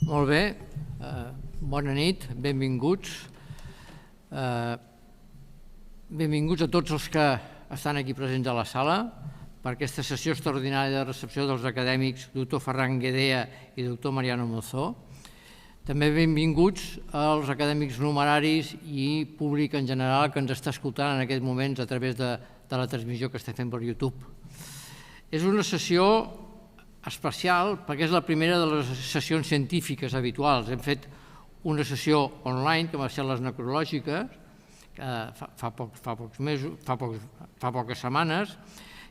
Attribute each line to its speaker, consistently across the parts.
Speaker 1: Molt bé, bona nit, benvinguts. Benvinguts a tots els que estan aquí presents a la sala per aquesta sessió extraordinària de recepció dels acadèmics doctor Ferran Guedea i doctor Mariano Mozó. També benvinguts als acadèmics numeraris i públic en general que ens està escoltant en aquests moments a través de la transmissió que estem fent per YouTube. És una sessió especial perquè és la primera de les sessions científiques habituals. Hem fet una sessió online, que va ser les necrològiques, fa poques setmanes,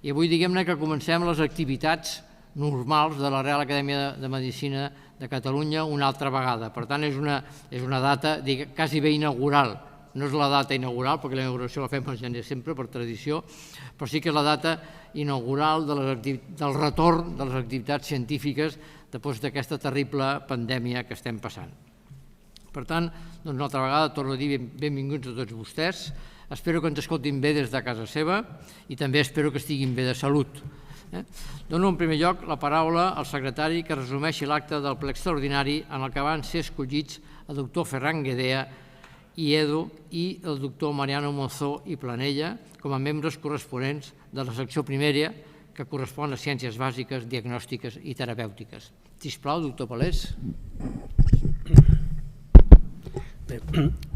Speaker 1: i avui diguem-ne que comencem les activitats normals de la Real Acadèmia de Medicina de Catalunya una altra vegada. Per tant, és una data quasi bé inaugural. No és la data inaugural, perquè la inauguració la fem al gener sempre, per tradició, però sí que és la data inaugural del retorn de les activitats científiques després d'aquesta terrible pandèmia que estem passant. Per tant, una altra vegada, torno a dir benvinguts a tots vostès. Espero que ens escoltin bé des de casa seva i també espero que estiguin bé de salut. Dono en primer lloc la paraula al secretari que resumeixi l'acte del ple extraordinari en el que van ser escollits el doctor Ferran Guedea i Edo i el doctor Mariano Mozó i Planella com a membres corresponents de la secció primera que correspon a Ciències Bàsiques, Diagnòstiques i Terapèutiques. Sisplau, doctor Palés.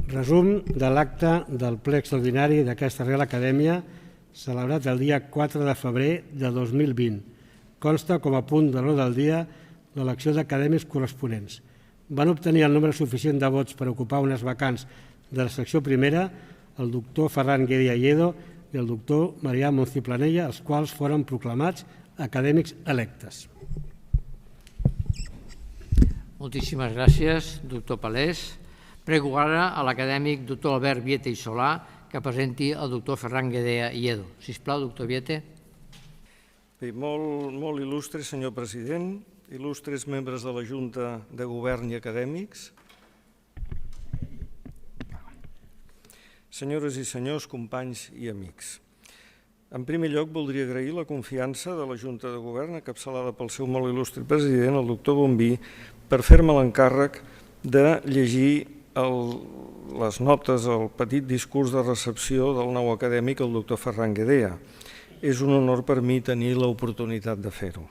Speaker 2: Resum de l'acte del ple extraordinari d'aquesta Real Acadèmia celebrat el dia 4 de febrer de 2020. Consta com a punt de l'ordre del dia l'elecció d'acadèmics corresponents. Van obtenir el nombre suficient de vots per ocupar unes vacants de la secció primera el doctor Ferran Guedea i Edo i el doctor Mariano Mozó i Planella, els quals foren proclamats acadèmics electes.
Speaker 1: Moltíssimes gràcies, doctor Palés. Prego ara a l'acadèmic doctor Albert Viete i Solà que presenti el doctor Ferran Guedea i Edo. Sisplau, doctor Viete.
Speaker 3: Bé, molt il·lustre senyor president, il·lustres membres de la Junta de Govern i acadèmics, senyores i senyors, companys i amics. En primer lloc, voldria agrair la confiança de la Junta de Govern, encapçalada pel seu molt il·lustre president, el doctor Bombí, per fer-me l'encàrrec de llegir les notes, el petit discurs de recepció del nou acadèmic, el doctor Ferran Guedea. És un honor per mi tenir l'oportunitat de fer-ho.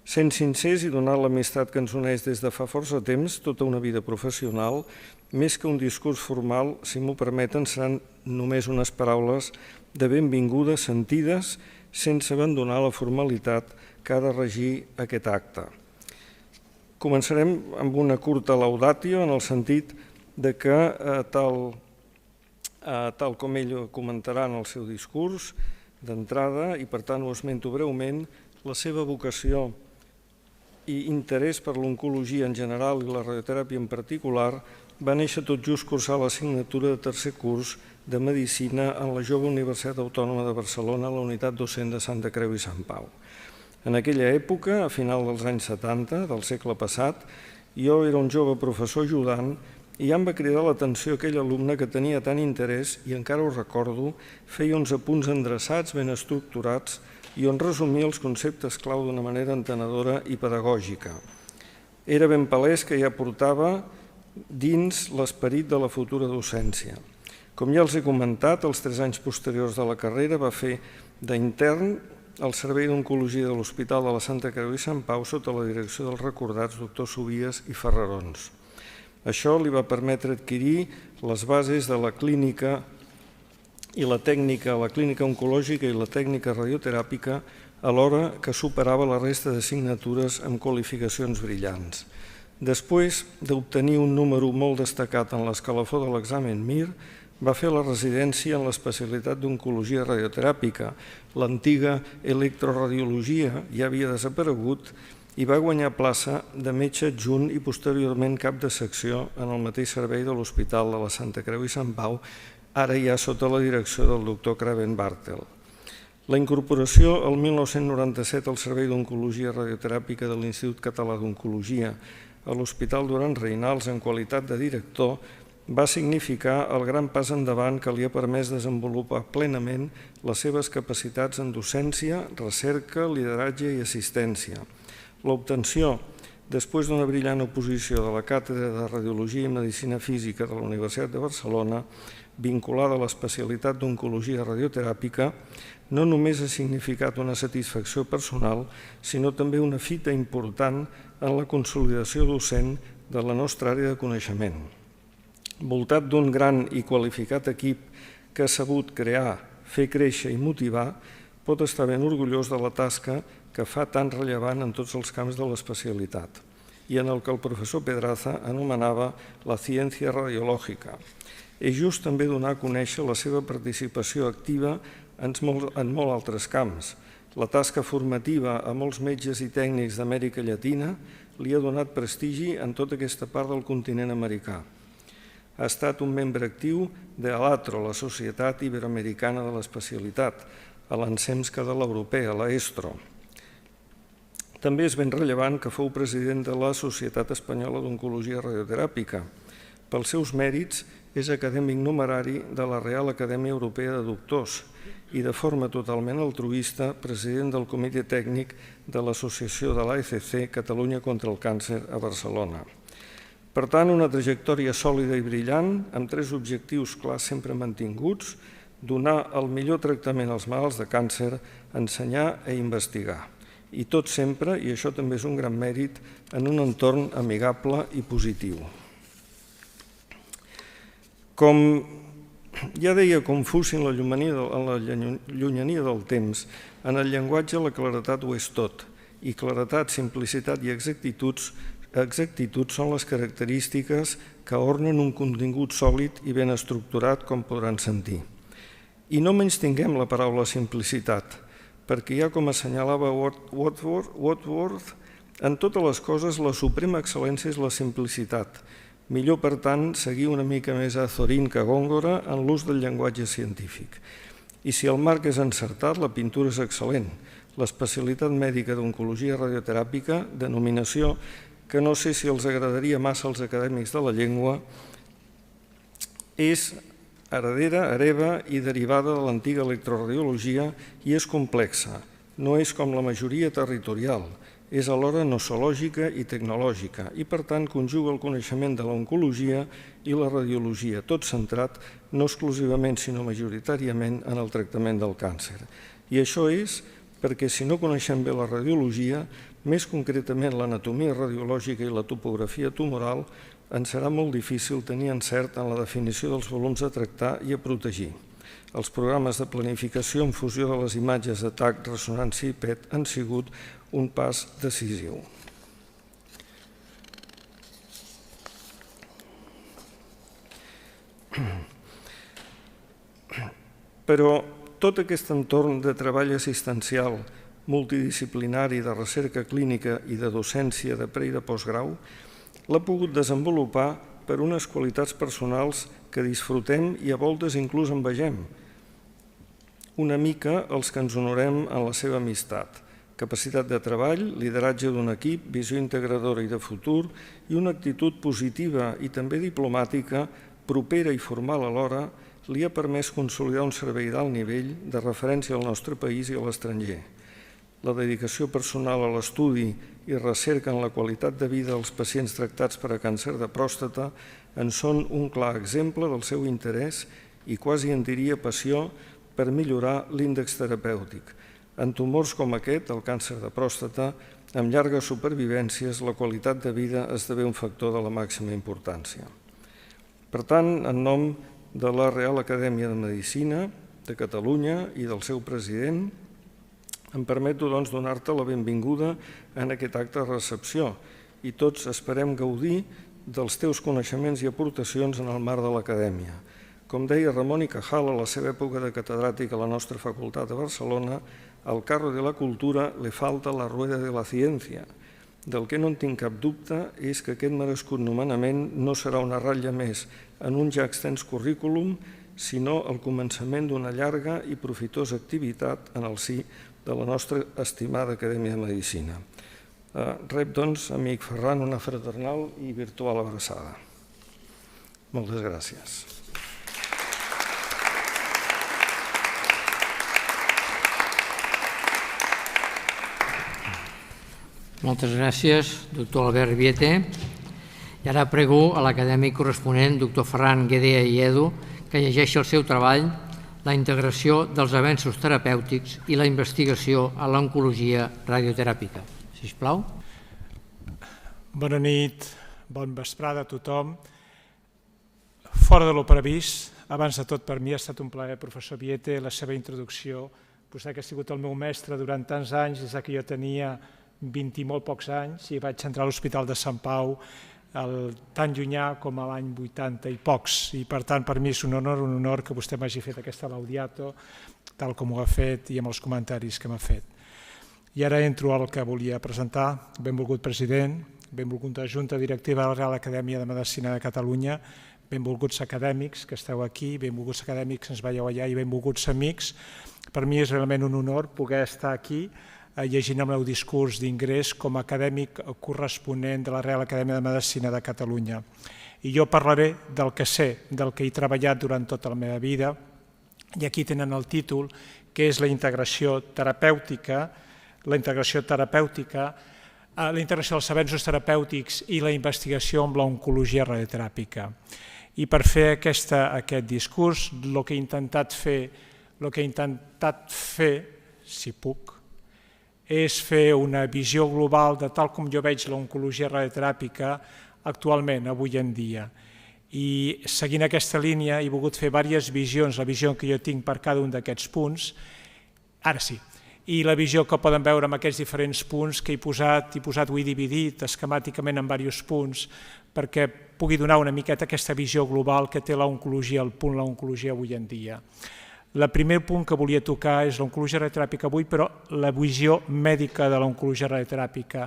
Speaker 3: Sent sincers i donant l'amistat que ens uneix des de fa força temps, tota una vida professional, més que un discurs formal, si m'ho permeten, seran només unes paraules de benvinguda sentides sense abandonar la formalitat que ha de regir aquest acte. Començarem amb una curta laudatio en el sentit que, tal com ell comentarà en el seu discurs d'entrada, i per tant ho esmento breument, la seva vocació i interès per l'oncologia en general i la radioteràpia en particular va néixer tot just cursar l'assignatura de tercer curs de Medicina en la jove Universitat Autònoma de Barcelona, a la unitat docent de Santa Creu i Sant Pau. En aquella època, a final dels anys 70 del segle passat, jo era un jove professor ajudant i ja em va cridar l'atenció aquell alumne que tenia tant interès, i encara ho recordo, feia uns apunts endreçats, ben estructurats, i on resumia els conceptes clau d'una manera entenedora i pedagògica. Era ben palès que ja portava dins l'esperit de la futura docència. Com ja els he comentat, els 3 anys posteriors de la carrera va fer d'intern al Servei d'Oncologia de l'Hospital de la Santa Creu i Sant Pau sota la direcció dels recordats doctor Subies i Ferrarons. Això li va permetre adquirir les bases de la clínica i la tècnica, la clínica oncològica i la tècnica radioteràpica, alhora que superava la resta d'assignatures amb qualificacions brillants. Després d'obtenir un número molt destacat en l'escalafó de l'examen MIR, va fer la residència en l'especialitat d'oncologia radioteràpica. L'antiga electroradiologia ja havia desaparegut i va guanyar plaça de metge adjunt i posteriorment cap de secció en el mateix servei de l'Hospital de la Santa Creu i Sant Pau, ara ja sota la direcció del doctor Craven Bartel. La incorporació el 1997 al Servei d'Oncologia Radioteràpica de l'Institut Català d'Oncologia a l'Hospital Duran Reynals en qualitat de director va significar el gran pas endavant que li ha permès desenvolupar plenament les seves capacitats en docència, recerca, lideratge i assistència. L'obtenció Després d'una brillant oposició de la Càtedra de Radiologia i Medicina Física de la Universitat de Barcelona, vinculada a l'especialitat d'oncologia radioteràpica, no només ha significat una satisfacció personal, sinó també una fita important en la consolidació docent de la nostra àrea de coneixement. Voltat d'un gran i qualificat equip que ha sabut crear, fer créixer i motivar, pot estar ben orgullós de la tasca que fa tan rellevant en tots els camps de l'especialitat i en el que el professor Pedraza anomenava la ciència radiològica. És just també donar a conèixer la seva participació activa en molts altres camps. La tasca formativa a molts metges i tècnics d'Amèrica Llatina li ha donat prestigi en tota aquesta part del continent americà. Ha estat un membre actiu de l'ATRO, la Societat Iberoamericana de l'Especialitat, a l'ensemble de l'europea, la ESTRO. També és ben rellevant que fou president de la Societat Espanyola d'Oncologia Radioteràpica. Pels seus mèrits, és acadèmic numerari de la Real Acadèmia Europea de Doctors i de forma totalment altruista president del Comitè Tècnic de l'Associació de l'AECC Catalunya contra el Càncer a Barcelona. Per tant, una trajectòria sòlida i brillant, amb 3 objectius clars sempre mantinguts: donar el millor tractament als malalts de càncer, ensenyar i investigar. I tot sempre, i això també és un gran mèrit, en un entorn amigable i positiu. Com ja deia Confuci en la llunyania del temps, en el llenguatge la claretat ho és tot, i claretat, simplicitat i exactitud són les característiques que ornen un contingut sòlid i ben estructurat, com podran sentir. I no menystinguem la paraula simplicitat, perquè ja com assenyalava Wordsworth, en totes les coses la suprema excel·lència és la simplicitat. Millor, per tant, seguir una mica més a Azorín que a Góngora en l'ús del llenguatge científic. I si el marc és encertat, la pintura és excel·lent. L'especialitat mèdica d'oncologia radioteràpica, denominació que no sé si els agradaria massa als acadèmics de la llengua, és hereva i derivada de l'antiga electroradiologia i és complexa. No és com la majoria territorial, és alhora nosològica i tecnològica i, per tant, conjuga el coneixement de l'oncologia i la radiologia, tot centrat no exclusivament sinó majoritàriament en el tractament del càncer. I això és perquè si no coneixem bé la radiologia, més concretament l'anatomia radiològica i la topografia tumoral, ens serà molt difícil tenir encert en la definició dels volums a tractar i a protegir. Els programes de planificació en fusió de les imatges de TAC, ressonància i PET han sigut un pas decisiu. Però tot aquest entorn de treball assistencial, multidisciplinari, de recerca clínica i de docència de pre i de postgrau, l'ha pogut desenvolupar per unes qualitats personals que disfrutem i a voltes inclús envegem. Una mica els que ens honorem en la seva amistat. Capacitat de treball, lideratge d'un equip, visió integradora i de futur i una actitud positiva i també diplomàtica, propera i formal alhora, li ha permès consolidar un servei d'alt nivell de referència al nostre país i a l'estranger. La dedicació personal a l'estudi i recerca en la qualitat de vida dels pacients tractats per a càncer de pròstata en són un clar exemple del seu interès i quasi en diria passió per millorar l'índex terapèutic. En tumors com aquest, el càncer de pròstata, amb llargues supervivències, la qualitat de vida esdevé un factor de la màxima importància. Per tant, en nom de la Real Acadèmia de Medicina de Catalunya i del seu president, em permeto donar-te la benvinguda en aquest acte de recepció i tots esperem gaudir dels teus coneixements i aportacions en el marc de l'Acadèmia. Com deia Ramon y Cajal a la seva època de catedràtic a la nostra facultat de Barcelona, al carro de la cultura le falta la rueda de la ciència. Del que no en tinc cap dubte és que aquest merescut nomenament no serà una ratlla més en un ja extens currículum, sinó el començament d'una llarga i profitosa activitat en el si de la nostra estimada Acadèmia de Medicina. Rep, doncs, amic Ferran, una fraternal i virtual abraçada. Moltes gràcies.
Speaker 1: Moltes gràcies, doctor Albert Viete. I ara prego a l'acadèmic corresponent, doctor Ferran Guedea i Edu, que llegeixi el seu treball, la integració dels avenços terapèutics i la investigació a l'oncologia radioteràpica. Sisplau.
Speaker 4: Bona nit, bon vesprada a tothom. Fora de lo previst, abans de tot per mi ha estat un plaer, professor Viete, la seva introducció. Vostè que ha sigut el meu mestre durant tants anys, des que jo tenia 20 i molt pocs anys i vaig entrar a l'Hospital de Sant Pau tan llunyà com a l'any 80 i pocs. I per tant, per mi és un honor que vostè m'hagi fet aquesta laudiato, tal com ho ha fet i amb els comentaris que m'ha fet. I ara entro al que volia presentar. Benvolgut president, benvolguda Junta Directiva de la Real Acadèmia de Medicina de Catalunya, benvolguts acadèmics que esteu aquí, benvolguts acadèmics que ens veieu allà i benvolguts amics. Per mi és realment un honor poder estar aquí llegint el meu discurs d'ingrés com a acadèmic corresponent de la Real Acadèmia de Medicina de Catalunya. I jo parlaré del que sé, del que he treballat durant tota la meva vida, i aquí tenen el títol, que és la integració terapèutica, la integració dels avenços terapèutics i la investigació amb l'oncologia radioteràpica. I per fer aquest discurs, el que he intentat fer, si puc, és fer una visió global de tal com jo veig l'oncologia radioteràpica actualment, avui en dia. I seguint aquesta línia he volgut fer diverses visions, la visió que jo tinc per cada un d'aquests punts, ara sí, i la visió que poden veure amb aquests diferents punts que he posat, ho he dividit esquemàticament en diversos punts perquè pugui donar una miqueta aquesta visió global que té l'oncologia, el punt l'oncologia avui en dia. El primer punt que volia tocar és l'oncologia radioteràpica avui, però la visió mèdica de l'oncologia radioteràpica.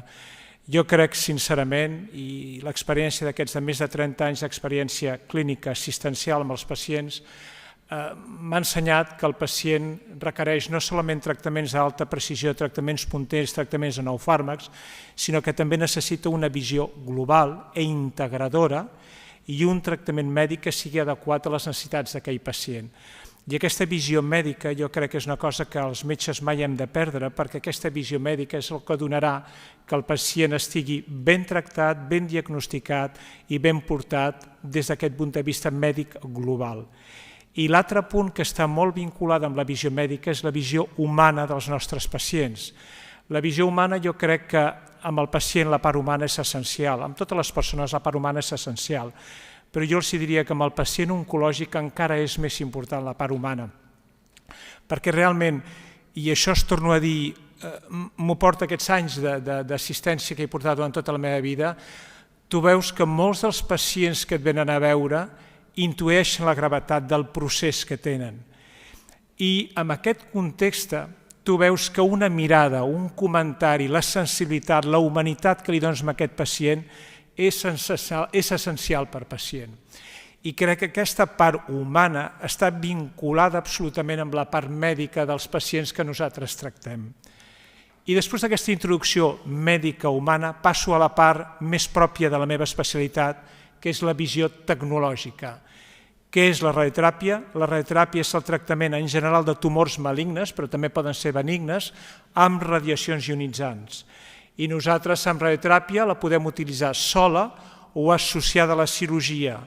Speaker 4: Jo crec, sincerament, i l'experiència d'aquests de més de 30 anys d'experiència clínica assistencial amb els pacients m'ha ensenyat que el pacient requereix no solament tractaments d'alta precisió, tractaments punters, tractaments de nous fàrmacs, sinó que també necessita una visió global i integradora i un tractament mèdic que sigui adequat a les necessitats d'aquell pacient. I aquesta visió mèdica jo crec que és una cosa que els metges mai hem de perdre perquè aquesta visió mèdica és el que donarà que el pacient estigui ben tractat, ben diagnosticat i ben portat des d'aquest punt de vista mèdic global. I l'altre punt que està molt vinculat amb la visió mèdica és la visió humana dels nostres pacients. La visió humana jo crec que amb el pacient la part humana és essencial, amb totes les persones la part humana és essencial, però jo els diria que amb el pacient oncològic encara és més important la part humana, perquè realment, i això es torno a dir, m'ho porta aquests anys d'assistència que he portat durant tota la meva vida, tu veus que molts dels pacients que et venen a veure intueixen la gravetat del procés que tenen. I en aquest context tu veus que una mirada, un comentari, la sensibilitat, la humanitat que li dones a aquest pacient és essencial per pacient. I crec que aquesta part humana està vinculada absolutament amb la part mèdica dels pacients que nosaltres tractem. I després d'aquesta introducció mèdica humana passo a la part més pròpia de la meva especialitat, que és la visió tecnològica. Què és la radioteràpia? La radioteràpia és el tractament en general de tumors malignes, però també poden ser benignes, amb radiacions ionitzants. I nosaltres amb radioteràpia la podem utilitzar sola o associada a la cirurgia.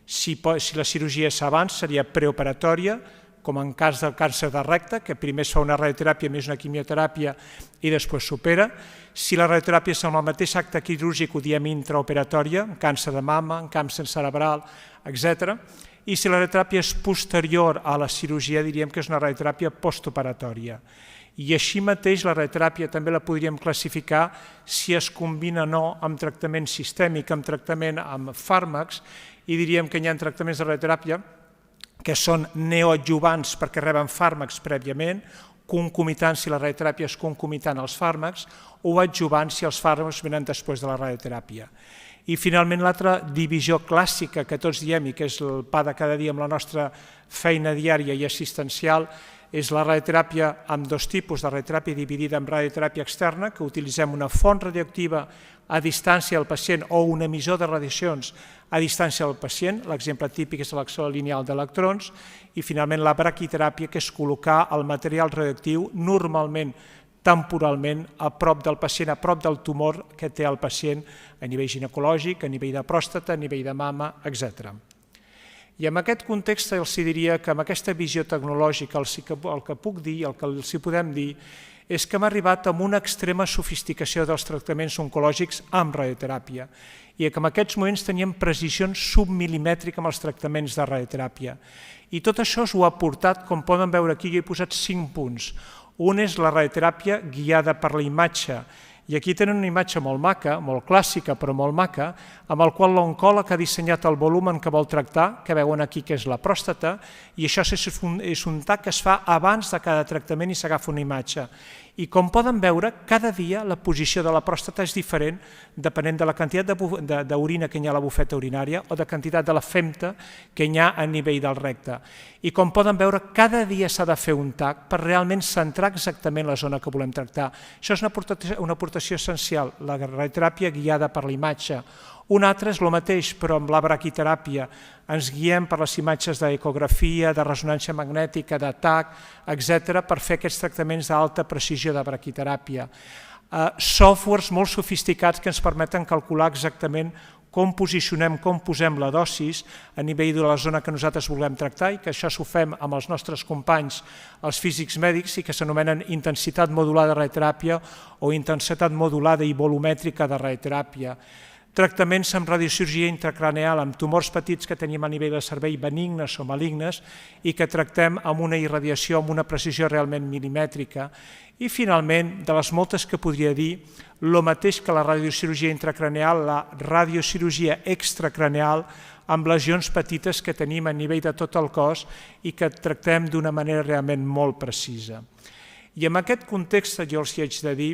Speaker 4: Si la cirurgia s'avança seria preoperatòria, com en cas del càncer de recte, que primer es fa una radioteràpia més una quimioteràpia i després s'opera. Si la radioteràpia és amb el mateix acte quirúrgic, ho diem intraoperatòria, en càncer de mama, en càncer cerebral, etc. I si la radioteràpia és posterior a la cirurgia, diríem que és una radioteràpia postoperatòria. I així mateix la radioteràpia també la podríem classificar si es combina o no amb tractament sistèmic, amb tractament amb fàrmacs, i diríem que hi ha tractaments de radioteràpia que són neoadjuvants perquè reben fàrmacs prèviament, concomitants si la radioteràpia és concomitant als fàrmacs, o adjuvants si els fàrmacs venen després de la radioteràpia. I finalment l'altra divisió clàssica que tots diem i que és el pa de cada dia amb la nostra feina diària i assistencial és la radioteràpia amb dos tipus de radioteràpia dividida en radioteràpia externa, que utilitzem una font radioactiva a distància del pacient o un emissor de radiacions a distància del pacient, l'exemple típic és l'excel lineal d'electrons, i finalment la braquiteràpia, que és col·locar el material radioactiu normalment temporalment a prop del pacient, a prop del tumor que té el pacient a nivell ginecològic, a nivell de pròstata, a nivell de mama, etc. I en aquest context els diria que amb aquesta visió tecnològica el que puc dir, el que els podem dir, és que hem arribat a una extrema sofisticació dels tractaments oncològics amb radioteràpia i que en aquests moments teníem precisions submilimètriques amb els tractaments de radioteràpia. I tot això ho ha portat, com poden veure aquí, jo he posat 5 punts. Un és la radioteràpia guiada per la imatge, i aquí tenen una imatge molt maca, molt clàssica però molt maca, amb el qual l'oncòleg ha dissenyat el volumen que vol tractar, que veuen aquí que és la pròstata, i això és un TAC que es fa abans de cada tractament i s'agafa una imatge. I com poden veure, cada dia la posició de la pròstata és diferent depenent de la quantitat d'orina que hi ha a la bufeta urinària o de quantitat de la femta que hi ha a nivell del recte. I com poden veure, cada dia s'ha de fer un TAC per realment centrar exactament la zona que volem tractar. Això és una aportació essencial, la radioteràpia guiada per la imatge. Un altre és el mateix, però amb la braquiteràpia. Ens guiem per les imatges d'ecografia, de ressonància magnètica, de TAC, etc., per fer aquests tractaments d'alta precisió de braquiteràpia. Softwares molt sofisticats que ens permeten calcular exactament com posicionem, com posem la dosis a nivell de la zona que nosaltres volem tractar i que això s'ho fem amb els nostres companys, els físics mèdics, i que s'anomenen intensitat modulada de radioteràpia o intensitat modulada i volumètrica de radioteràpia. Tractaments amb radiocirurgia intracraneal amb tumors petits que tenim a nivell de cervell benignes o malignes i que tractem amb una irradiació amb una precisió realment milimètrica. I finalment, de les moltes que podria dir, el mateix que la radiocirurgia intracraneal, la radiocirurgia extracraneal amb lesions petites que tenim a nivell de tot el cos i que tractem d'una manera realment molt precisa. I en aquest context jo els haig de dir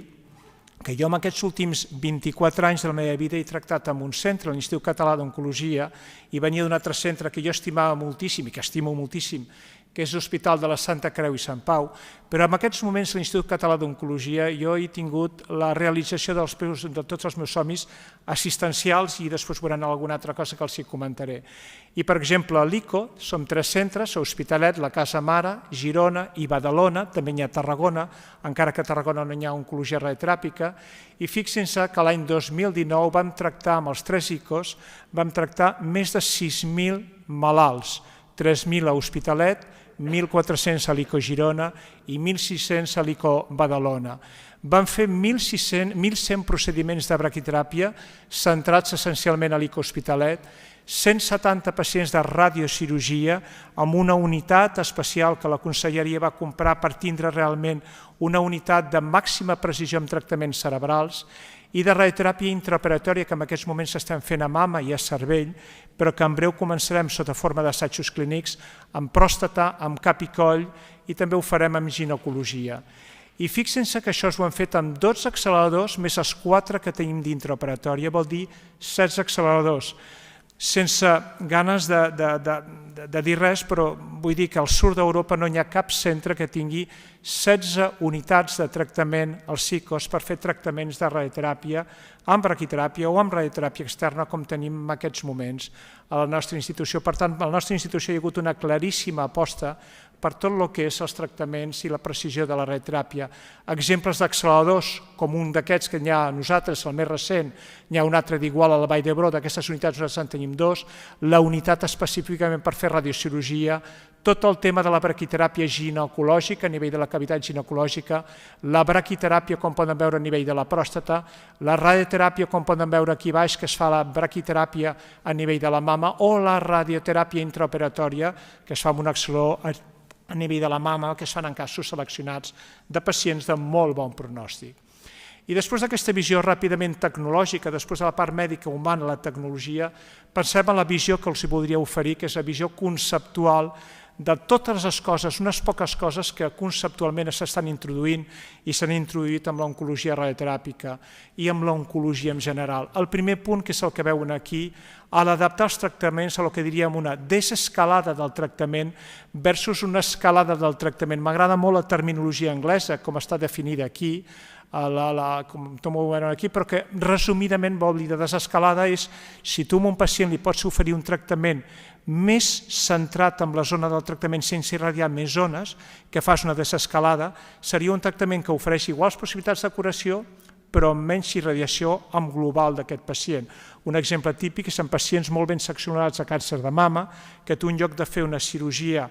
Speaker 4: que jo en aquests últims 24 anys de la meva vida he tractat en un centre, l'Institut Català d'Oncologia, i venia d'un altre centre que jo estimava moltíssim i que estimo moltíssim, que és l'Hospital de la Santa Creu i Sant Pau, però en aquests moments l'Institut Català d'Oncologia jo he tingut la realització de tots els meus somnis assistencials i després veuran alguna altra cosa que els hi comentaré. I, per exemple, a l'ICO som 3 centres, a Hospitalet, la Casa Mare, Girona i Badalona, també n'hi ha a Tarragona, encara que a Tarragona no hi ha oncologia radioteràpica, i fixin-se que l'any 2019 vam tractar amb els 3 ICOs, vam tractar més de 6.000 malalts, 3.000 a Hospitalet, 1.400 a l'ICO Girona i 1.600 a l'ICO Badalona. Vam fer 1.100 procediments de braquiteràpia centrats essencialment a l'ICO Hospitalet, 170 pacients de radiocirurgia amb una unitat especial que la Conselleria va comprar per tindre realment una unitat de màxima precisió en tractaments cerebrals i de radioteràpia intraoperatòria que en aquests moments s'estem fent a mama i a cervell, però que en breu començarem sota forma d'assajos clínics amb pròstata, amb cap i coll i també ho farem amb ginecologia. I fixin-se que això ho hem fet amb 12 acceleradors més els 4 que tenim d'intraoperatòria, vol dir 16 acceleradors. Sense ganes de dir res, però vull dir que al sud d'Europa no hi ha cap centre que tingui 16 unitats de tractament als ICOs per fer tractaments de radioteràpia amb braquiteràpia o amb radioteràpia externa com tenim en aquests moments a la nostra institució. Per tant, a la nostra institució hi ha hagut una claríssima aposta per tot el que és els tractaments i la precisió de la radioteràpia. Exemples d'acceleradors, com un d'aquests que hi ha a nosaltres, el més recent, hi ha un altre d'igual a la Vall d'Hebron, d'aquestes unitats nosaltres en tenim 2, la unitat específicament per fer radiocirurgia, tot el tema de la braquiteràpia ginecològica a nivell de la cavitat ginecològica, la braquiteràpia, com poden veure, a nivell de la pròstata, la radioteràpia, com poden veure aquí baix, que es fa la braquiteràpia a nivell de la mama, o la radioteràpia intraoperatòria, que es fa amb un accelerador a nivell de la mama, que es fan en casos seleccionats de pacients de molt bon pronòstic. I després d'aquesta visió ràpidament tecnològica, després de la part mèdica humana, la tecnologia, pensem en la visió que els voldria oferir, que és la visió conceptual de totes les coses, unes poques coses que conceptualment s'estan introduint i s'han introduït amb l'oncologia radioteràpica i amb l'oncologia en general. El primer punt, que és el que veuen aquí, a l'adaptar els tractaments a el que diríem una desescalada del tractament versus una escalada del tractament. M'agrada molt la terminologia anglesa, com està definida aquí, com m'ho veuen aquí, però que resumidament vol dir de desescalada és si tu a un pacient li pots oferir un tractament més centrat en la zona del tractament sense irradiar més zones, que fas una desescalada, seria un tractament que ofereix iguals possibilitats de curació però amb menys irradiació amb global d'aquest pacient. Un exemple típic és en pacients molt ben seccionats a càncer de mama, que tu en lloc de fer una cirurgia,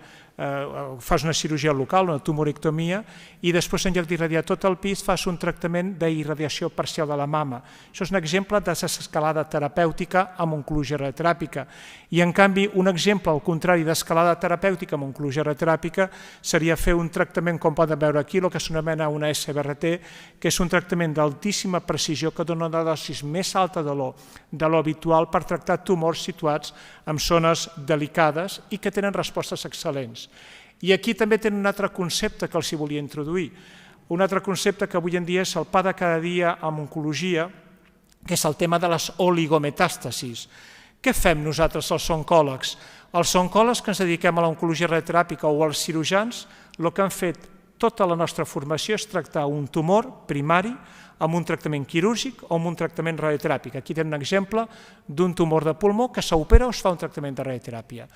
Speaker 4: fas una cirurgia local, una tumorectomia, i després en lloc d'irradiar tot el pis fas un tractament d'irradiació parcial de la mama. Això és un exemple de desescalada terapèutica amb oncologia radioteràpica. I en canvi, un exemple al contrari d'escalada terapèutica amb oncologia radioteràpica seria fer un tractament, com poden veure aquí, el que s'anomena una SBRT, que és un tractament d'altíssima precisió que dona una dosis més alta de lo habitual per tractar tumors situats en zones delicades i que tenen respostes excel·lents. I aquí també tenen un altre concepte que els volia introduir, un altre concepte que avui en dia és el pa de cada dia en oncologia, que és el tema de les oligometàstasis. Què fem nosaltres, els oncòlegs? Els oncòlegs que ens dediquem a l'oncologia radioteràpica o als cirurgians, el que han fet tota la nostra formació és tractar un tumor primari amb un tractament quirúrgic o amb un tractament radioteràpic. Aquí tenim un exemple d'un tumor de pulmó que s'opera o es fa un tractament de radioteràpia.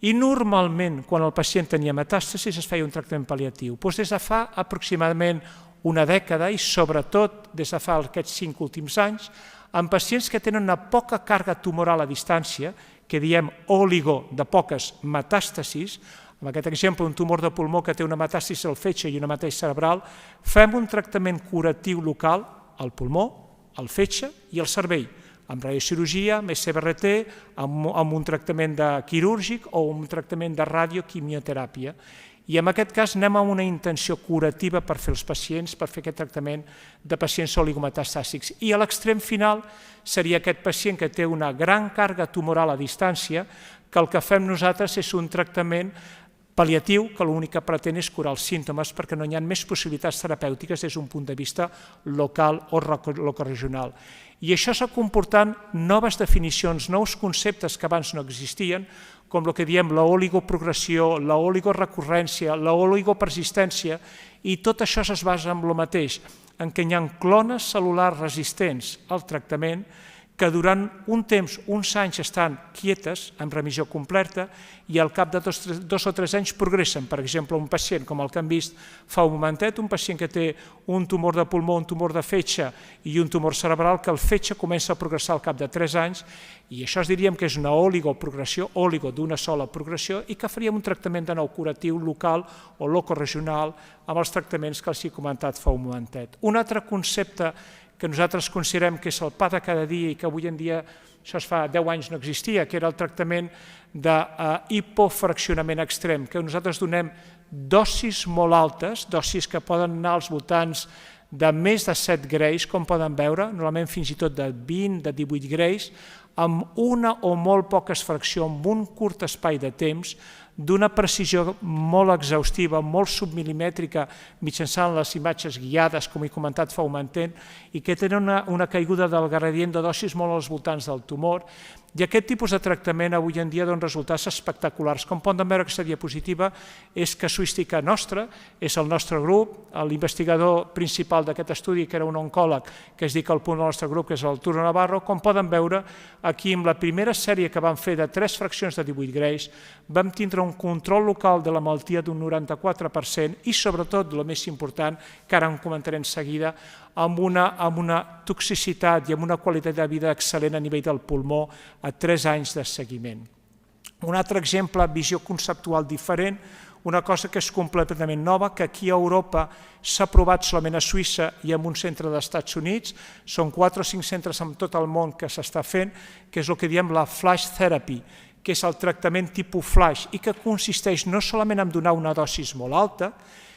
Speaker 4: I normalment, quan el pacient tenia metàstasis, es feia un tractament pal·liatiu. Doncs des de fa aproximadament una dècada i sobretot des de fa aquests 5 últims anys, en pacients que tenen una poca càrrega tumoral a distància, que diem oligo de poques metàstasis, en aquest exemple un tumor de pulmó que té una metàstasi al fetge i una metàstasi cerebral, fem un tractament curatiu local al pulmó, al fetge i al cervell, amb radiocirurgia, amb SBRT, amb un tractament quirúrgic o un tractament de radioquimioteràpia. I en aquest cas anem amb una intenció curativa per fer els pacients, per fer aquest tractament de pacients oligometastàsics. I a l'extrem final seria aquest pacient que té una gran càrrega tumoral a distància, que el que fem nosaltres és un tractament pal·liatiu que l'únic que pretén és curar els símptomes perquè no hi ha més possibilitats terapèutiques des d'un punt de vista local o locoregional. I això està comportant noves definicions, nous conceptes que abans no existien, com el que diem l'oligoprogressió, l'oligorecurrència, l'oligopersistència, i tot això es basa en el mateix, en què hi ha clones cel·lulars resistents al tractament que durant un temps, uns anys, estan quietes, en remissió completa, i al cap de 2 o 3 anys progressen. Per exemple, un pacient, com el que hem vist fa un momentet, un pacient que té un tumor de pulmó, un tumor de fetge i un tumor cerebral, que el fetge comença a progressar al cap de 3 anys, i això diríem que és una oligoprogressió, oligo d'una sola progressió, i que faríem un tractament de nou curatiu local o locoregional amb els tractaments que els he comentat fa un momentet. Un altre concepte que nosaltres considerem que és el pa de cada dia i que avui en dia, això fa 10 anys no existia, que era el tractament d'hipofraccionament extrem, que nosaltres donem dosis molt altes, dosis que poden anar als voltants de més de 7 greis, com poden veure, normalment fins i tot de 20, de 18 greis, amb una o molt poques fraccions, amb un curt espai de temps, d'una precisió molt exhaustiva, molt submilimètrica, mitjançant les imatges guiades, com he comentat fa un moment, i que tenen una caiguda del gradient de dosis molt als voltants del tumor, i aquest tipus de tractament avui en dia dona resultats espectaculars. Com poden veure, aquesta diapositiva és casuística nostra, és el nostre grup, l'investigador principal d'aquest estudi, que era un oncòleg que es dedica al punt del nostre grup, que és l'Arturo Navarro. Com poden veure, aquí en la primera sèrie que vam fer de 3 fraccions de 18 greis, vam tindre un control local de la malaltia d'un 94% i, sobretot, el més important, que ara en comentaré en seguida, amb una toxicitat i amb una qualitat de vida excel·lent a nivell del pulmó a 3 anys de seguiment. Un altre exemple, visió conceptual diferent, una cosa que és completament nova, que aquí a Europa s'ha provat solament a Suïssa i en un centre dels Estats Units, són 4 o 5 centres en tot el món que s'està fent, que és el que diem la flash therapy, que és el tractament tipus flash i que consisteix no solament en donar una dosis molt alta,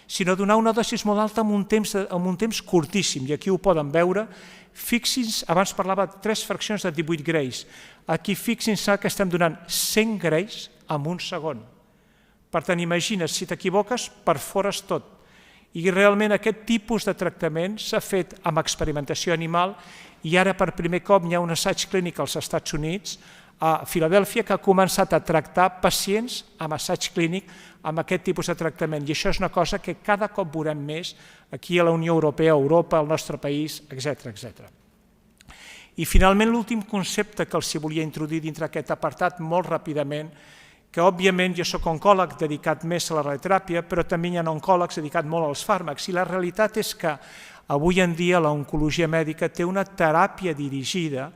Speaker 4: sinó donar una dosis molt alta en un temps curtíssim, i aquí ho poden veure. Fixin-se, abans parlava de 3 fraccions de 18 greis, aquí fixin-se que estem donant 100 greis en un segon. Per tant, imagina't, si t'equivoques, perfores tot. I realment aquest tipus de tractament s'ha fet amb experimentació animal i ara per primer cop hi ha un assaig clínic als Estats Units a Filadèlfia que ha començat a tractar pacients amb assaig clínic amb aquest tipus de tractament. I això és una cosa que cada cop veurem més aquí a la Unió Europea, a Europa, al nostre país, etc. I finalment l'últim concepte que els volia introduir dintre aquest apartat molt ràpidament, que òbviament jo soc oncòleg dedicat més a la radioteràpia, però també hi ha oncòlegs dedicats molt als fàrmacs, i la realitat és que avui en dia l'oncologia mèdica té una teràpia dirigida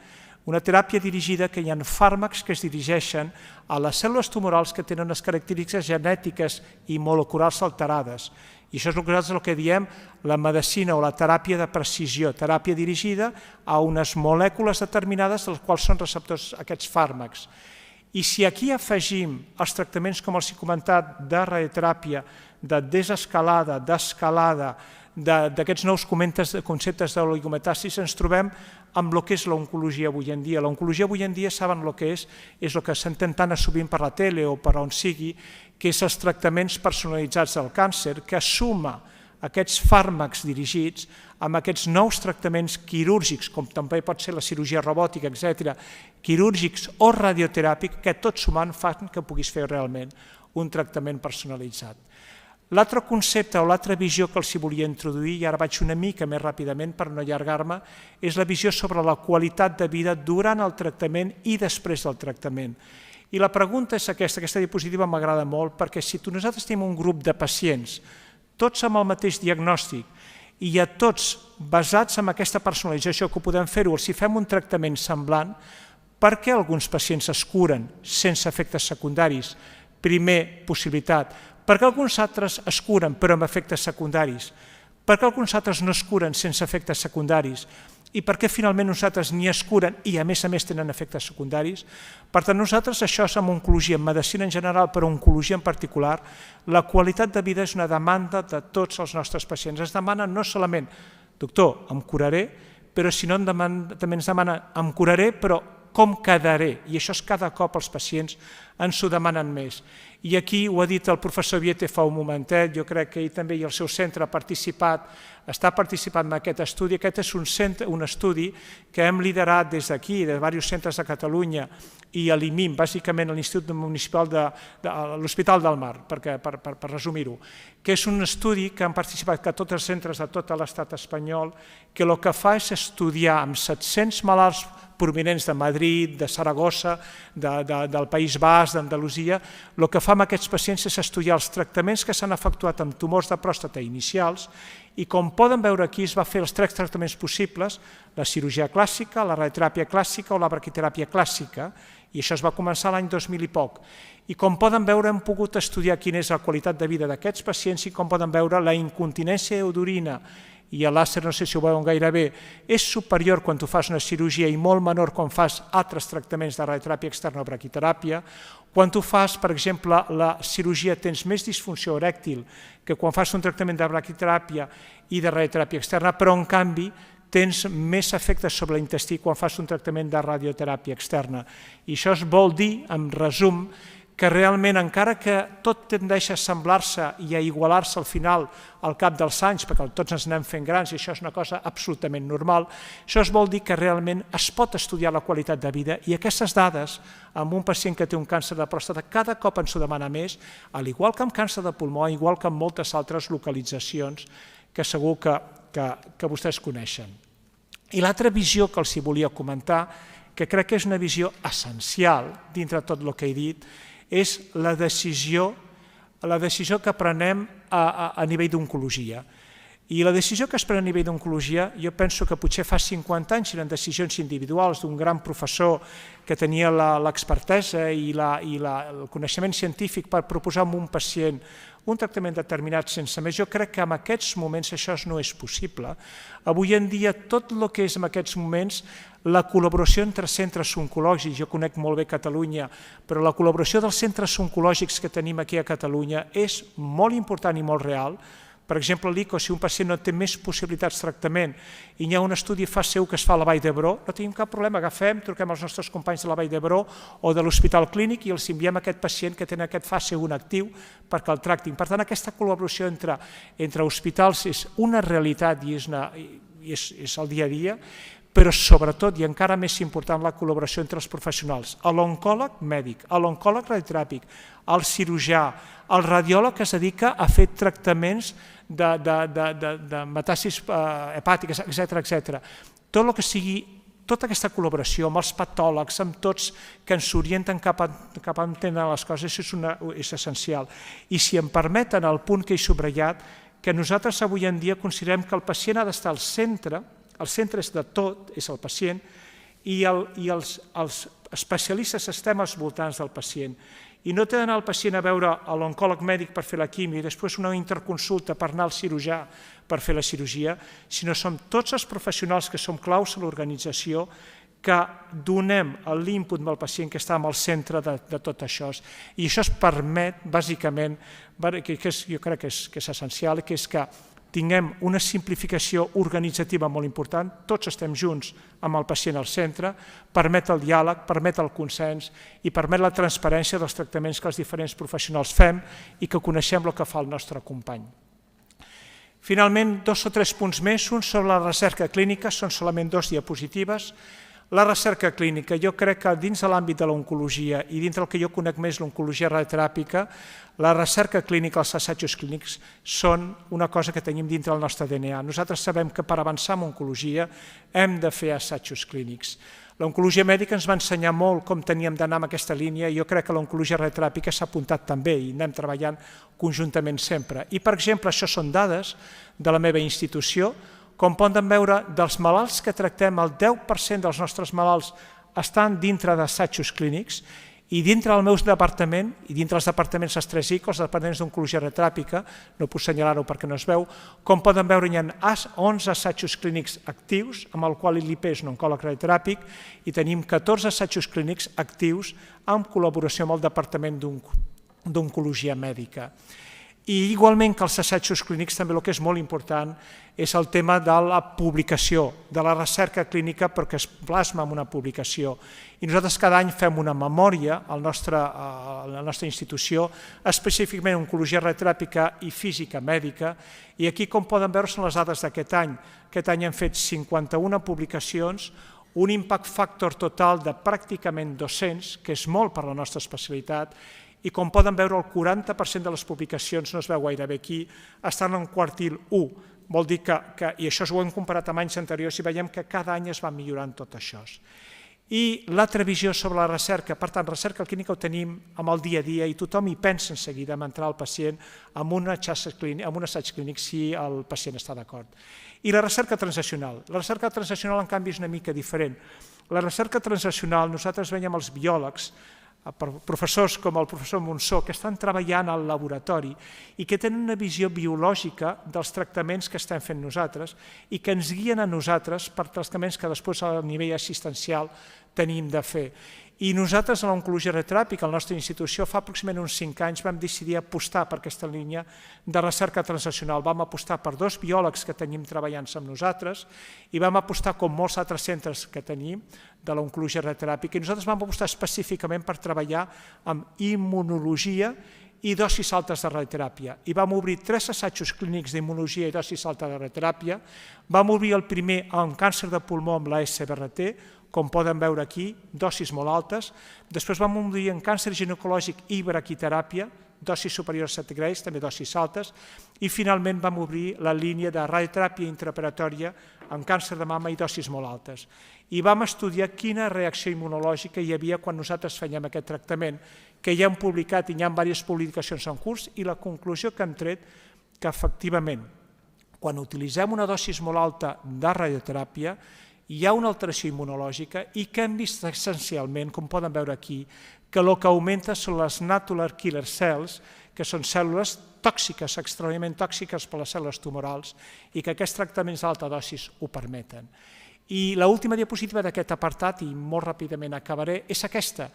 Speaker 4: que hi ha fàrmacs que es dirigeixen a les cèl·lules tumorals que tenen unes característiques genètiques i moleculars alterades. I això és el que diem la medicina o la teràpia de precisió, teràpia dirigida a unes molècules determinades dels quals són receptors aquests fàrmacs. I si aquí afegim els tractaments, com els he comentat, de radioteràpia, de desescalada, d'escalada, d'aquests nous conceptes d'oligometasis, ens trobem amb el que és l'oncologia avui en dia. L'oncologia avui en dia, saben el que és el que s'entén tan sovint per la tele o per on sigui, que és els tractaments personalitzats del càncer, que suma aquests fàrmacs dirigits amb aquests nous tractaments quirúrgics, com també pot ser la cirurgia robòtica, etc., quirúrgics o radioteràpics, que tot sumant fan que puguis fer realment un tractament personalitzat. L'altre concepte o l'altra visió que els volia introduir, i ara vaig una mica més ràpidament per no allargar-me, és la visió sobre la qualitat de vida durant el tractament i després del tractament. I la pregunta és aquesta diapositiva m'agrada molt, perquè si nosaltres tenim un grup de pacients, tots amb el mateix diagnòstic, i a tots basats en aquesta personalització que podem fer-ho, si fem un tractament semblant, per què alguns pacients es curen sense efectes secundaris? Primer, possibilitat. Per què alguns altres es curen però amb efectes secundaris? Per què alguns altres no es curen sense efectes secundaris? I per què finalment nosaltres ni es curen i a més tenen efectes secundaris? Per tant, nosaltres això és amb oncologia, en medicina en general, però oncologia en particular, la qualitat de vida és una demanda de tots els nostres pacients. Es demana no solament, doctor, em curaré, però si no també ens demana, em curaré, però com quedaré? I això és cada cop els pacients ens ho demanen més. I aquí ho ha dit el professor Viete fa un momentet, jo crec que ell també i el seu centre està participant en aquest estudi. Aquest és un estudi que hem liderat des d'aquí, de diversos centres de Catalunya i a l'IMIM, bàsicament a l'Institut Municipal de l'Hospital del Mar, per resumir-ho, que és un estudi que han participat tots els centres de tot l'estat espanyol, que el que fa és estudiar amb 700 malalts provinents de Madrid, de Saragossa, del País Basc, d'Andalusia, el que fa amb aquests pacients és estudiar els tractaments que s'han efectuat amb tumors de pròstata inicials i, com poden veure aquí, es va fer els 3 tractaments possibles, la cirurgia clàssica, la radioteràpia clàssica o la braquiteràpia clàssica, i això es va començar l'any 2000 i poc. I com poden veure, hem pogut estudiar quina és la qualitat de vida d'aquests pacients i com poden veure la incontinència d'orina i el làser, no sé si ho veuen gaire bé, és superior quan tu fas una cirurgia i molt menor quan fas altres tractaments de radioteràpia externa o braquiteràpia. Quan tu fas, per exemple, la cirurgia tens més disfunció erèctil que quan fas un tractament de braquiteràpia i de radioteràpia externa, però en canvi tens més efectes sobre l'intestí quan fas un tractament de radioteràpia externa. I això es vol dir, en resum, que realment, encara que tot tendeix a semblar-se i a igualar-se al final al cap dels anys, perquè tots ens anem fent grans i això és una cosa absolutament normal, això es vol dir que realment es pot estudiar la qualitat de vida i aquestes dades, amb un pacient que té un càncer de pròstata, cada cop ens ho demana més, al igual que amb càncer de pulmó, igual que amb moltes altres localitzacions que segur que vostès coneixen. I l'altra visió que els volia comentar, que crec que és una visió essencial dintre de tot el que he dit, és la decisió que prenem a nivell d'oncologia. I la decisió que es pren a nivell d'oncologia, jo penso que potser fa 50 anys eren decisions individuals d'un gran professor que tenia l'expertesa i el coneixement científic per proposar a un pacient un tractament determinat sense més. Jo crec que en aquests moments això no és possible. Avui en dia tot el que és en aquests moments la col·laboració entre centres oncològics, jo conec molt bé Catalunya, però la col·laboració dels centres oncològics que tenim aquí a Catalunya és molt important i molt real. Per exemple, a l'ICO, si un pacient no té més possibilitats de tractament i hi ha un estudi fase 1 que es fa a la Vall d'Hebron, no tenim cap problema, truquem als nostres companys de la Vall d'Hebron o de l'Hospital Clínic i els enviem aquest pacient que té aquest fase 1 actiu perquè el tractin. Per tant, aquesta col·laboració entre hospitals és una realitat i és el dia a dia, però sobretot, i encara més important, la col·laboració entre els professionals, l'oncòleg mèdic, l'oncòleg radioteràpic, el cirurgià, el radiòleg que es dedica a fer tractaments de metàstasis hepàtiques, etc. Tot el que sigui, tota aquesta col·laboració amb els patòlegs, amb tots que ens orienten cap a entendre les coses, és essencial. I si em permeten el punt que he subratllat, que nosaltres avui en dia considerem que el pacient ha d'estar al centre és de tot, és el pacient, i els especialistes estem als voltants del pacient. I no té d'anar el pacient a veure l'oncòleg mèdic per fer la quimio i després una interconsulta per anar al cirurgià per fer la cirurgia, sinó som tots els professionals que som claus a l'organització que donem l'input del pacient que està al centre de tot això. I això es permet, bàsicament, que jo crec que és essencial, que és que tinguem una simplificació organitzativa molt important, tots estem junts amb el pacient al centre, permet el diàleg, permet el consens i permet la transparència dels tractaments que els diferents professionals fem i que coneixem el que fa el nostre company. Finalment, 2 o 3 punts més, un sobre la recerca clínica, són solament 2 diapositives. La recerca clínica, jo crec que dins de l'àmbit de l'oncologia i dintre el que jo conec més l'oncologia radioteràpica, la recerca clínica, els assajos clínics, són una cosa que tenim dintre el nostre DNA. Nosaltres sabem que per avançar en oncologia hem de fer assajos clínics. L'oncologia mèdica ens va ensenyar molt com teníem d'anar en aquesta línia i jo crec que l'oncologia radioteràpica s'ha apuntat també i anem treballant conjuntament sempre. I, per exemple, això són dades de la meva institució. Com poden veure, dels malalts que tractem, el 10% dels nostres malalts estan dintre d'assajos clínics i dintre del meu departament, i dintre els departaments estrèsics, els departaments d'oncologia radioteràpica, no puc assenyalar-ho perquè no es veu, com poden veure, hi ha 11 assajos clínics actius, amb el qual l'IP és un oncòleg radioteràpic, i tenim 14 assajos clínics actius en col·laboració amb el departament d'oncologia mèdica. I igualment que els assajos clínics, també el que és molt important és el tema de la publicació, de la recerca clínica perquè es plasma en una publicació. I nosaltres cada any fem una memòria a la nostra institució, específicament oncologia radioteràpica i física mèdica, i aquí, com poden veure, són les dades d'aquest any. Aquest any hem fet 51 publicacions, un impact factor total de pràcticament 200, que és molt per la nostra especialitat, i com poden veure, el 40% de les publicacions, no es veu gairebé aquí, estan en quartil 1. Vol dir que, i això ho hem comparat amb anys anteriors, i veiem que cada any es va millorant tot això. I l'altra visió sobre la recerca, per tant, recerca clínica ho tenim amb el dia a dia i tothom hi pensa en seguida en entrar el pacient amb un assaig clínic si el pacient està d'acord. I la recerca translacional. La recerca translacional, en canvi, és una mica diferent. La recerca translacional, nosaltres veiem els biòlegs, professors com el professor Monsó, que estan treballant al laboratori i que tenen una visió biològica dels tractaments que estem fent nosaltres i que ens guien a nosaltres per tractaments que després a nivell assistencial tenim de fer. I nosaltres, a l'oncologia radioteràpica, a la nostra institució, fa aproximadament uns 5 anys vam decidir apostar per aquesta línia de recerca translacional. Vam apostar per 2 biòlegs que tenim treballant amb nosaltres i vam apostar, com molts altres centres que tenim, de l'oncologia radioteràpica, i nosaltres vam apostar específicament per treballar amb immunologia i dosis altes de radioteràpia. I vam obrir 3 assajos clínics d'immunologia i dosis altes de radioteràpia. Vam obrir el primer amb càncer de pulmó amb la SBRT, com poden veure aquí, dosis molt altes. Després vam obrir en càncer ginecològic i braquiteràpia, dosis superiors a 7 graus, també dosis altes. I finalment vam obrir la línia de radioteràpia intraoperatòria amb càncer de mama i dosis molt altes. I vam estudiar quina reacció immunològica hi havia quan nosaltres fèiem aquest tractament, que ja hem publicat i hi ha diverses publicacions en curs, i la conclusió que hem tret que efectivament, quan utilitzem una dosis molt alta de radioteràpia, hi ha una alteració immunològica i que hem vist essencialment, com poden veure aquí, que el que augmenta són les natural killer cells, que són cèl·lules tòxiques, extraordinàriament tòxiques per les cèl·lules tumorals, i que aquests tractaments d'alta dosis ho permeten. I l'última diapositiva d'aquest apartat, i molt ràpidament acabaré, és aquesta.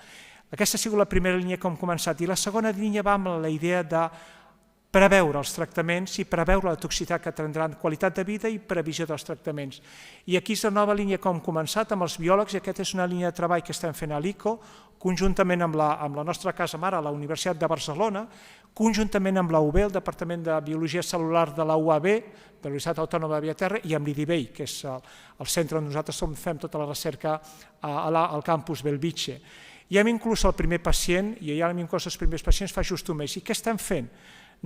Speaker 4: Aquesta ha sigut la primera línia que hem començat, i la segona línia va amb la idea de preveure els tractaments i preveure la toxicitat que tindran, qualitat de vida i previsió dels tractaments. I aquí és la nova línia que hem començat amb els biòlegs, i aquesta és una línia de treball que estem fent a l'ICO, conjuntament amb la nostra casa mare, la Universitat de Barcelona, conjuntament amb la UB, el Departament de Biologia Cel·lular de la UAB, de la Universitat Autònoma de Bellaterra, i amb l'IDIBEI, que és el centre on nosaltres fem tota la recerca al campus Bellvitge. I hem inclús el primer pacient, i ja hem inclús els primers pacients fa just un mes. I què estem fent?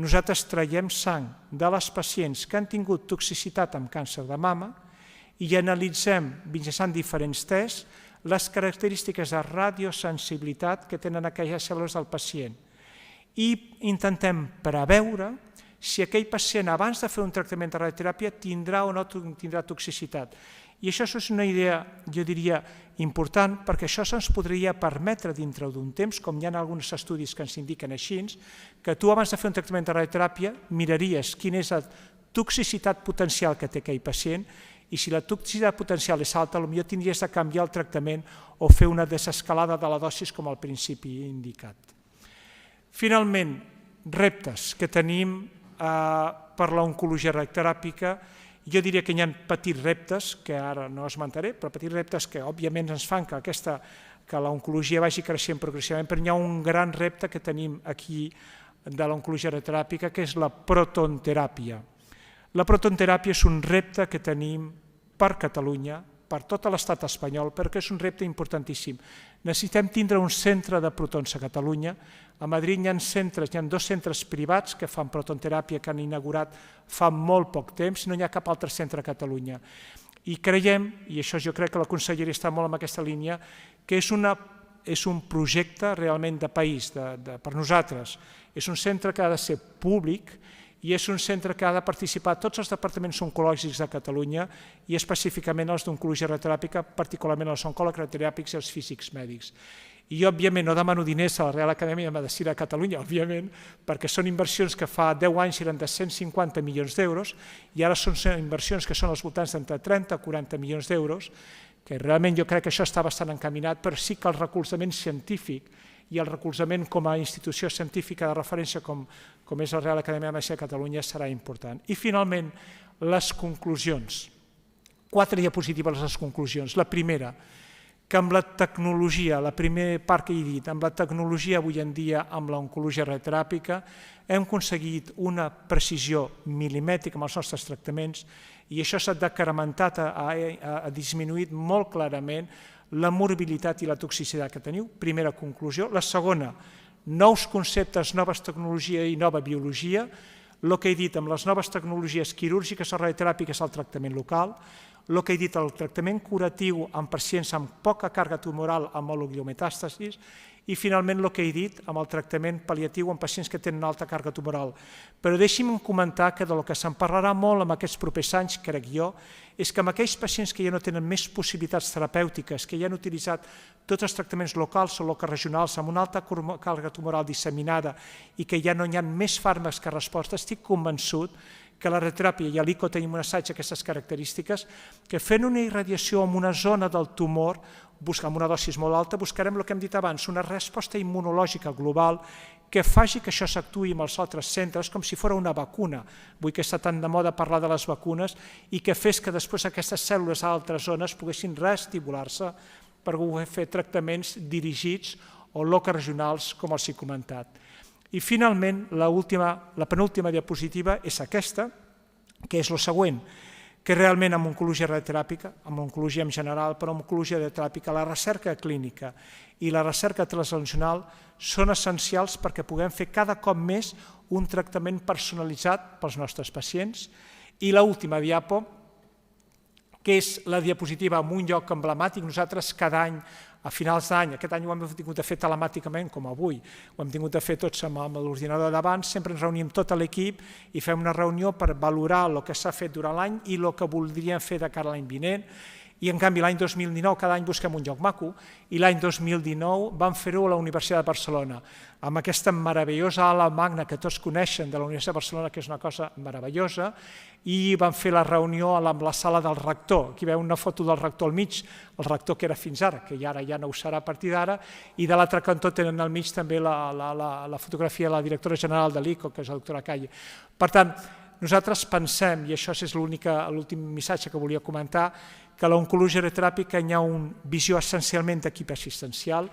Speaker 4: Nosaltres traiem sang de les pacients que han tingut toxicitat amb càncer de mama i analitzem, mitjançant diferents tests, les característiques de radiosensibilitat que tenen aquelles cèl·lules del pacient. I intentem preveure si aquell pacient, abans de fer un tractament de radioteràpia, tindrà o no tindrà toxicitat. I això és una idea, jo diria, important, perquè això se'ns podria permetre dintre d'un temps, com hi ha alguns estudis que ens indiquen així, que tu abans de fer un tractament de radioteràpia miraries quina és la toxicitat potencial que té aquell pacient, i si la toxicitat potencial és alta, potser tindries de canviar el tractament o fer una desescalada de la dosis com al principi indicat. Finalment, reptes que tenim per l'oncologia radioteràpica. Jo diria que hi ha petits reptes, que ara no esmentaré, però petits reptes que òbviament ens fan que l'oncologia vagi creixent progressivament, però hi ha un gran repte que tenim aquí de l'oncologia radioteràpica, que és la protonteràpia. La protonteràpia és un repte que tenim per Catalunya, per tot l'estat espanyol, perquè és un repte importantíssim. Necessitem tindre un centre de protons a Catalunya. A Madrid hi ha 2 centres privats que fan protonteràpia, que han inaugurat fa molt poc temps, no hi ha cap altre centre a Catalunya. I creiem, i això jo crec que la conselleria està molt en aquesta línia, que és un projecte realment de país, per nosaltres. És un centre que ha de ser públic, i és un centre que ha de participar tots els departaments oncològics de Catalunya i específicament els d'oncologia radioteràpica, particularment els oncòlegs radioteràpics i els físics mèdics. I, òbviament, no demano diners a la Real Acadèmia de Medicina de Catalunya, òbviament, perquè són inversions que fa 10 anys eren de 150 milions d'euros i ara són inversions que són als voltants d'entre 30 i 40 milions d'euros, que realment jo crec que això està bastant encaminat, però sí que el recolzament científic i el recolzament com a institució científica de referència com és la Real Acadèmia de Medicina de Catalunya serà important. I finalment, les conclusions. 4 diapositives les conclusions. La primera, que amb la tecnologia, la primera part que he dit, amb la tecnologia avui en dia, amb l'oncologia radioteràpica, hem aconseguit una precisió milimètrica amb els nostres tractaments i això s'ha decrementat, ha disminuït molt clarament la morbilitat i la toxicitat que teniu, primera conclusió. La segona, nous conceptes, noves tecnologies i nova biologia. El que he dit amb les noves tecnologies quirúrgiques o radioteràpiques al tractament local, el que he dit el tractament curatiu en pacients amb poca càrrega tumoral amb oligometàstasis i finalment el que he dit amb el tractament pal·liatiu en pacients que tenen alta càrrega tumoral. Però deixi'm comentar que del que se'n parlarà molt en aquests propers anys, crec jo, és que amb aquells pacients que ja no tenen més possibilitats terapèutiques, que ja han utilitzat tots els tractaments locals o locoregionals amb una alta càrrega tumoral disseminada i que ja no hi ha més fàrmacs que resposta, estic convençut que la radioteràpia, i a l'ICO tenim un assaig d'aquestes característiques, que fent una irradiació en una zona del tumor, amb una dosis molt alta, buscarem el que hem dit abans, una resposta immunològica global que faci que això s'actuï amb els altres centres com si fos una vacuna. Vull que està tan de moda parlar de les vacunes i que fes que després aquestes cèl·lules a altres zones poguessin reestimular-se per fer tractaments dirigits o locoregionals, com els he comentat. I finalment, la penúltima diapositiva és aquesta, que és el següent, que realment amb oncologia radioteràpica, amb oncologia en general, però amb oncologia radioteràpica, la recerca clínica i la recerca translacional són essencials perquè puguem fer cada cop més un tractament personalitzat pels nostres pacients. I l'última diapo, que és la diapositiva en un lloc emblemàtic. Nosaltres cada any, a finals d'any, aquest any ho hem tingut de fer telemàticament, com avui, ho hem tingut de fer tots amb l'ordinador davant, sempre ens reunim tot l'equip i fem una reunió per valorar el que s'ha fet durant l'any i el que voldríem fer de cara a l'any vinent. i en canvi l'any 2019 cada any busquem un lloc maco, i l'any 2019 vam fer-ho a la Universitat de Barcelona, amb aquesta meravellosa ala magna que tots coneixen de la Universitat de Barcelona, que és una cosa meravellosa, i vam fer la reunió amb la sala del rector. Aquí veu una foto del rector al mig, el rector que era fins ara, que ara ja no ho serà a partir d'ara, i de l'altre cantó tenen al mig també la fotografia de la directora general de l'ICO, que és la doctora Calle. Per tant, nosaltres pensem, i això és l'últim missatge que volia comentar, que l'oncologia geriatràpica hi ha una visió essencialment d'equip assistencial,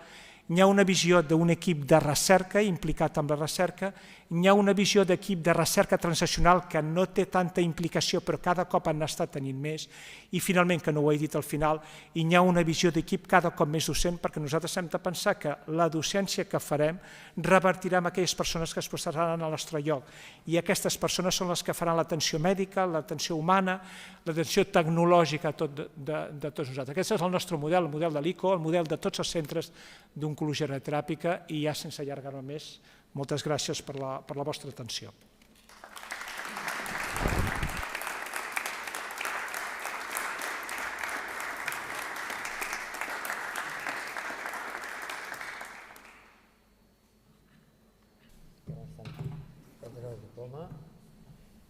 Speaker 4: hi ha una visió d'un equip de recerca implicat amb la recerca, hi ha una visió d'equip de recerca transaccional que no té tanta implicació però cada cop han estat tenint més, i finalment, que no ho he dit al final, hi ha una visió d'equip cada cop més docent, perquè nosaltres hem de pensar que la docència que farem revertirà en aquelles persones que es posaran al nostre lloc, i aquestes persones són les que faran l'atenció mèdica, l'atenció humana, l'atenció tecnològica de tots nosaltres. Aquest és el nostre model, el model de l'ICO, el model de tots els centres d'oncologia geriatràpica, i ja sense allargar-me més, moltes gràcies per la vostra atenció.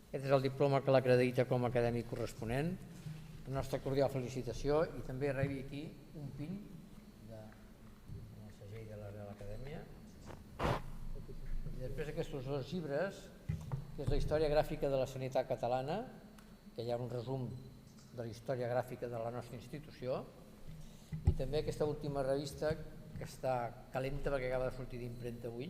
Speaker 1: Aquest és el diploma que l'acredita com a acadèmic corresponent. La nostra cordial felicitació, i també rebi aquí un pin del segell de la Real Acadèmia. I després aquests dos llibres, que és la història gràfica de la sanitat catalana, que hi ha un resum de la història gràfica de la nostra institució, i també aquesta última revista que està calenta perquè acaba de sortir d'impremta avui,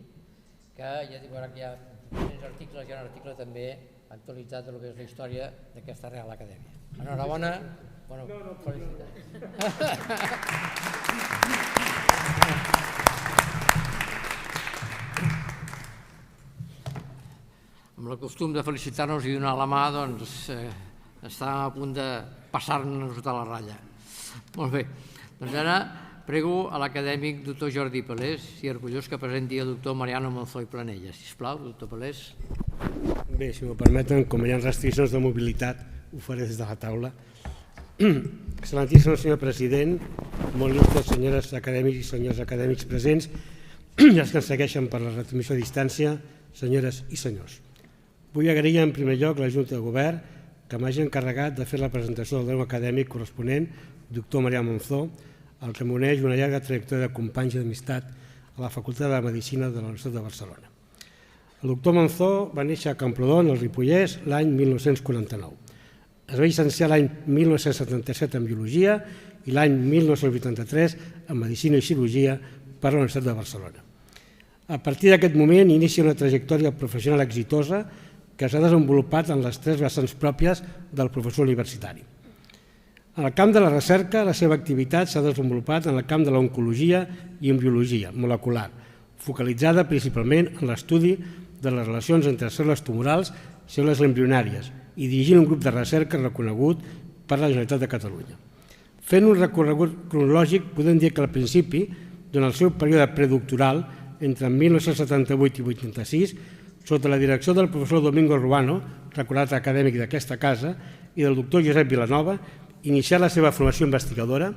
Speaker 1: que ja veurà que hi ha diferents articles, hi ha un article també actualitzat del que és la història d'aquesta Real Acadèmia. Enhorabona, felicitats. Amb el costum de felicitar-nos i donar la mà, doncs estàvem a punt de passar-nos de la ratlla. Molt bé, doncs ara prego a l'acadèmic doctor Jordi Palés, i orgullós que presenti el doctor Mariano Monzó i Planella. Sisplau, doctor Palés.
Speaker 2: Bé, si m'ho permeten, com hi ha restriccions de mobilitat, ho faré des de la taula. Excel·lentíssim senyor president, molt il·lustres senyores acadèmics i senyors acadèmics presents, i els que ens segueixen per la retransmissió a distància, senyores i senyors. Vull agrair en primer lloc a la Junta de Govern que m'hagi encarregat de fer la presentació del grau acadèmic corresponent, doctor Mariano Monzó, el que m'uneix una llarga trajectòria de companys i d'amistat a la Facultat de Medicina de la Universitat de Barcelona. El doctor Monzó va néixer a Camprodon, al Ripollès, l'any 1949. Es va llicenciar l'any 1977 en Biologia i l'any 1983 en Medicina i Cirurgia per la Universitat de Barcelona. A partir d'aquest moment inicia una trajectòria professional exitosa que s'ha desenvolupat en les tres vessants pròpies del professor universitari. En el camp de la recerca, la seva activitat s'ha desenvolupat en el camp de l'oncologia i en biologia molecular, focalitzada principalment en l'estudi de les relacions entre cèl·lules tumorals i cèl·lules embrionàries i dirigint un grup de recerca reconegut per la Generalitat de Catalunya. Fent un recorregut cronològic, podem dir que al principi, durant el seu període predoctoral, entre 1978 i 1986, sota la direcció del professor Domingo Ruano, recordat acadèmic d'aquesta casa, i del doctor Josep Vilanova, inicià la seva formació investigadora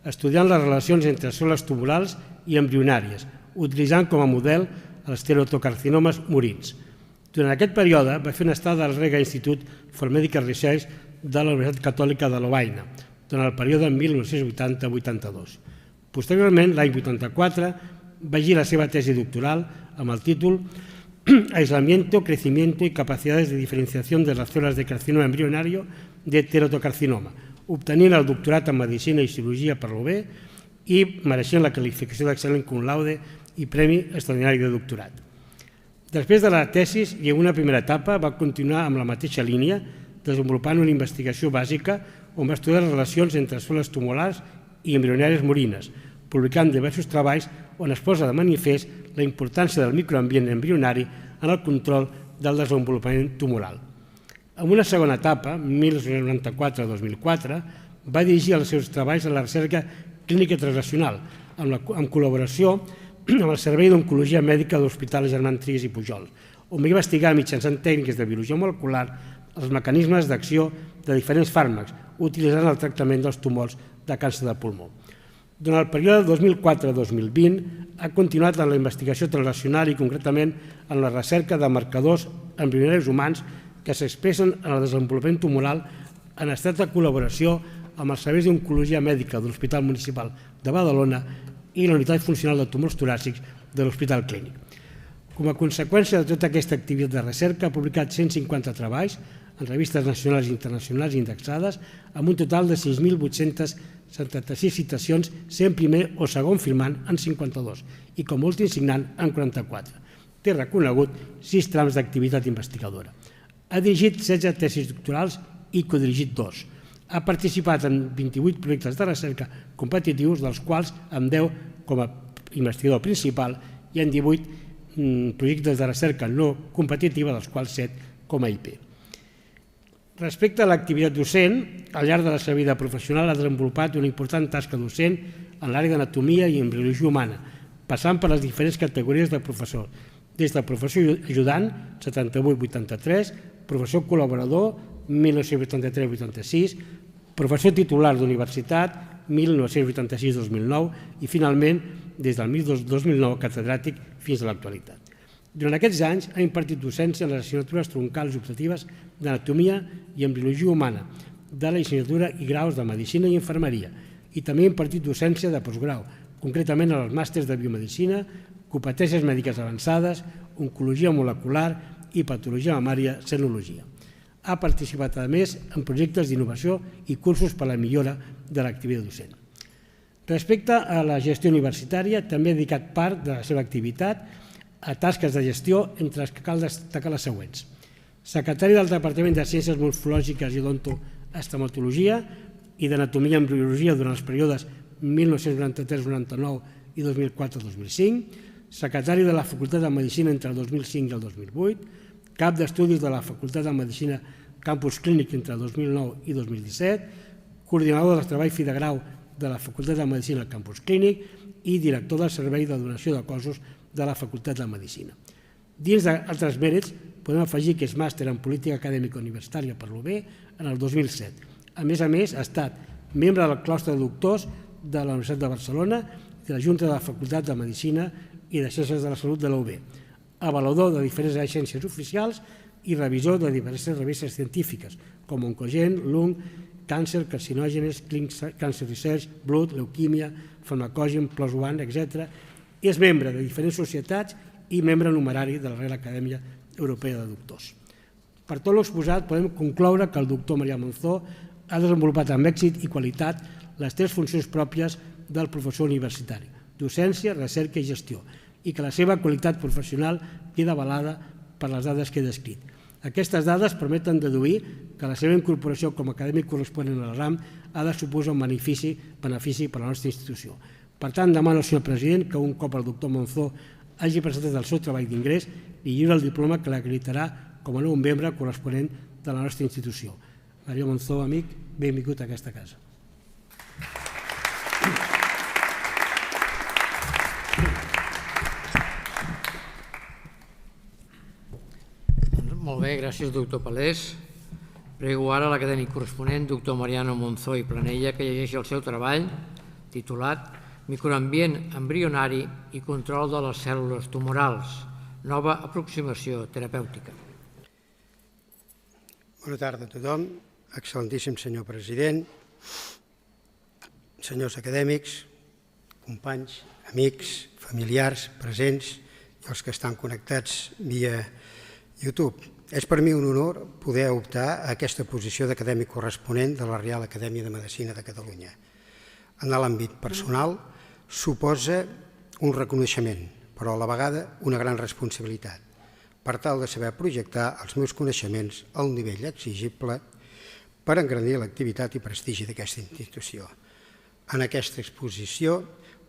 Speaker 2: estudiant les relacions entre cèl·lules tumorals i embrionàries, utilitzant com a model els teratocarcinomes murins. Durant aquest període va fer una estada al Rega Institute for Medical Research de la Universitat Catòlica de Lovaina, durant el període 1980-82. Posteriorment, l'any 1984, va llegir la seva tesi doctoral amb el títol Aislamiento, crecimiento y capacidades de diferenciación de las células de carcinoma embrionario de teratocarcinoma, obtenint el doctorat en Medicina i Cirurgia per l'UB i mereixent la qualificació d'excel·lent cum laude i Premi Extraordinari de Doctorat. Després de la tesis i en una primera etapa va continuar amb la mateixa línia, desenvolupant una investigació bàsica on va estudiar les relacions entre cèl·lules tumorals i embrionàries murines, publicant diversos treballs on es posa de manifest la importància del microambient embrionari en el control del desenvolupament tumoral. En una segona etapa, 1994-2004, va dirigir els seus treballs a la recerca clínica translacional, en col·laboració amb el Servei d'Oncologia Mèdica de l'Hospital Germán Trias i Pujol, on va investigar mitjançant tècniques de biologia molecular els mecanismes d'acció de diferents fàrmacs, utilitzant el tractament dels tumors de càncer de pulmó. Durant el període 2004-2020 ha continuat en la investigació translacional i concretament en la recerca de marcadors embrionaris humans que s'expressen en el desenvolupament tumoral en estreta col·laboració amb els serveis d'oncologia mèdica de l'Hospital Municipal de Badalona i la Unitat Funcional de Tumors Toràcics de l'Hospital Clínic. Com a conseqüència de tota aquesta activitat de recerca, ha publicat 150 treballs en revistes nacionals i internacionals indexades, amb un total de 6.876 citacions, sent primer o segon firmant en 52 i com a últim signant en 44. Té reconegut 6 trams d'activitat investigadora. Ha dirigit 16 tesis doctorals i codirigit 2. Ha participat en 28 projectes de recerca competitius, dels quals en 10 com a investigador principal i en 18 projectes de recerca no competitiva, dels quals 7 com a IP. Respecte a l'activitat docent, al llarg de la seva vida professional ha desenvolupat una important tasca docent en l'àrea d'anatomia i embriologia humana, passant per les diferents categories de professor, des de professor ajudant, 78-83, professor col·laborador, 1983-86, professor titular d'universitat, 1986-2009 i, finalment, des del 2009, catedràtic fins a l'actualitat. Durant aquests anys ha impartit docència en les assignatures troncals i optatives d'anatomia i embriologia humana, de la llicenciatura i graus de medicina i infermeria, i també ha impartit docència de postgrau, concretament en els màsters de biomedicina, competències mèdiques avançades, oncologia molecular i patologia mamària, senologia. Ha participat, a més, en projectes d'innovació i cursos per a la millora de l'activitat docent. Respecte a la gestió universitària, també ha dedicat part de la seva activitat a tasques de gestió, entre les que cal destacar les següents. Secretari del Departament de Ciències Morfològiques i Odontoestomatologia i d'Anatomia i Embriologia durant els períodes 1993-99 i 2004-2005, secretari de la Facultat de Medicina entre el 2005 i el 2008, cap d'estudis de la Facultat de Medicina Campus Clínic entre el 2009 i 2017, coordinador del treball fi de grau de la Facultat de Medicina Campus Clínic i director del Servei de Donació de Cossos de la Facultat de Medicina. Dins d'altres mèrits, podem afegir que és màster en Política Acadèmica Universitària per l'UB en el 2007. A més, ha estat membre del claustre de doctors de la Universitat de Barcelona i de la Junta de la Facultat de Medicina i de Ciències de la Salut de la UB, avalador de diferents agències oficials i revisor de diverses revistes científiques, com Oncogen, Lung, Càncer, Carcinògenes, Cancer Research, Blood, Leuquímia, Farmacogen, PLOS ONE, etc. És membre de diferents societats i membre numerari de la Reial Acadèmia Europea de Doctors. Per tot l'exposat, podem concloure que el doctor Marià Monzó ha desenvolupat amb èxit i qualitat les 3 funcions pròpies del professor universitari: docència, recerca i gestió, i que la seva qualitat professional queda avalada per les dades que he descrit. Aquestes dades permeten deduir que la seva incorporació com a acadèmic corresponent a la RAM ha de suposar un benefici per a la nostra institució. Per tant, demano al senyor president que un cop el doctor Monzó hagi presentat el seu treball d'ingrés li lliure el diploma que l'acreditarà com a nou membre corresponent de la nostra institució. Marià Monzó, amic, benvingut a aquesta casa.
Speaker 1: Molt bé, gràcies, doctor Palés. Prego ara l'acadèmic corresponent, doctor Mariano Monzó i Planella, que llegeixi el seu treball titulat Microambient embrionari i control de les cèl·lules tumorals, nova aproximació terapèutica.
Speaker 5: Bona tarda a tothom, excel·lentíssim senyor president, senyors acadèmics, companys, amics, familiars presents i els que estan connectats via YouTube. És per mi un honor poder optar a aquesta posició d'acadèmic corresponent de la Reial Acadèmia de Medicina de Catalunya. En l'àmbit personal, suposa un reconeixement, però a la vegada una gran responsabilitat, per tal de saber projectar els meus coneixements al nivell exigible per engrandir l'activitat i prestigi d'aquesta institució. En aquesta exposició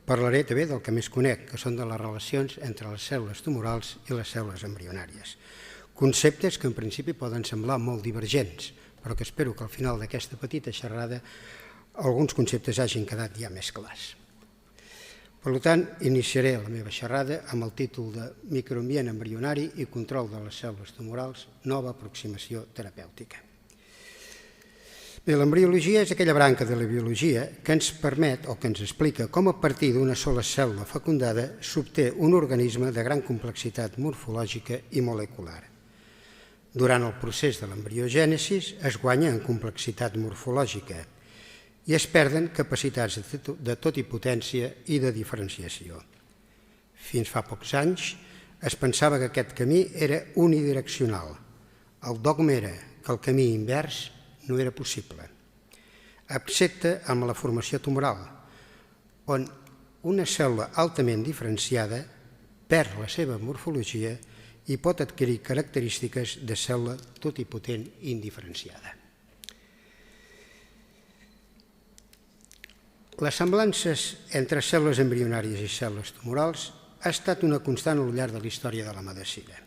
Speaker 5: parlaré també del que més conec, que són de les relacions entre les cèl·lules tumorals i les cèl·lules embrionàries. Conceptes que en principi poden semblar molt divergents, però que espero que al final d'aquesta petita xerrada alguns conceptes hagin quedat ja més clars. Per tant, iniciaré la meva xerrada amb el títol de Microambient embrionari i control de les cèl·lules tumorals, nova aproximació terapèutica. Bé, l'embriologia és aquella branca de la biologia que ens permet o que ens explica com a partir d'una sola cèl·lula fecundada s'obté un organisme de gran complexitat morfològica i molecular. Durant el procés de l'embriogènesis es guanya en complexitat morfològica i es perden capacitats de totipotència i de diferenciació. Fins fa pocs anys es pensava que aquest camí era unidireccional. El dogma era que el camí invers no era possible, excepte amb la formació tumoral, on una cèl·lula altament diferenciada perd la seva morfologia i pot adquirir característiques de cèl·lula totipotent indiferenciada. Les semblances entre cèl·lules embrionàries i cèl·lules tumorals ha estat una constant al llarg de la història de la medicina.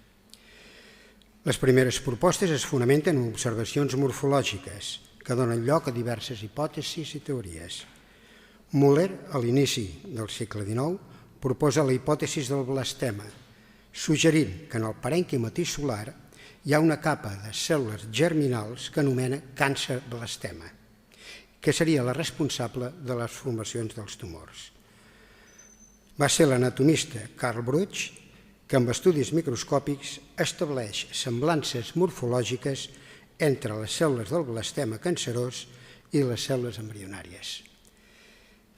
Speaker 5: Les primeres propostes es fonamenten en observacions morfològiques que donen lloc a diverses hipòtesis i teories. Müller, a l'inici del segle XIX, proposa la hipòtesi del blastema, suggerint que en el parènquima tissular hi ha una capa de cèl·lules germinals que anomena càncer blastema, que seria la responsable de les formacions dels tumors. Va ser l'anatomista Karl Bruch que amb estudis microscòpics estableix semblances morfològiques entre les cèl·lules del blastema cancerós i les cèl·lules embrionàries.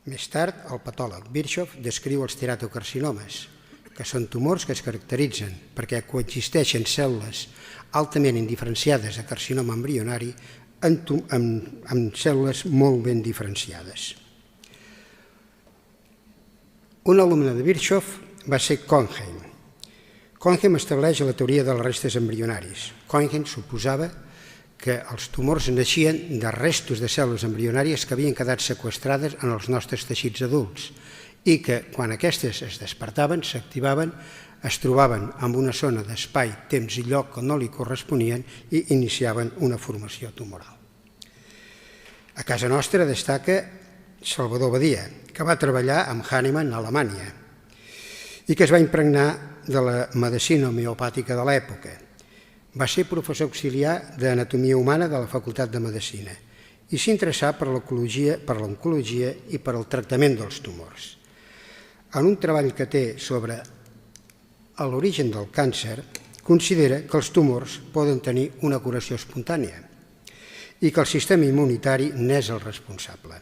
Speaker 5: Més tard, el patòleg Virchow descriu els teratocarcinomes, que són tumors que es caracteritzen perquè coexisteixen cèl·lules altament indiferenciades de carcinoma embrionari amb cèl·lules molt ben diferenciades. Un alumne de Virchow va ser Cohnheim. Cohnheim estableix la teoria de les restes embrionaris. Cohnheim suposava que els tumors naixien de restos de cèl·lules embrionàries que havien quedat seqüestrades en els nostres teixits adults i que, quan aquestes es despertaven, s'activaven, es trobaven en una zona d'espai, temps i lloc que no li corresponien i iniciaven una formació tumoral. A casa nostra destaca Salvador Badia, que va treballar amb Hahnemann a Alemanya i que es va impregnar de la medicina homeopàtica de l'època. Va ser professor auxiliar d'anatomia humana de la Facultat de Medicina i s'interessà per l'oncologia i per al tractament dels tumors. En un treball que té sobre l'origen del càncer, considera que els tumors poden tenir una curació espontània i que el sistema immunitari n'és el responsable.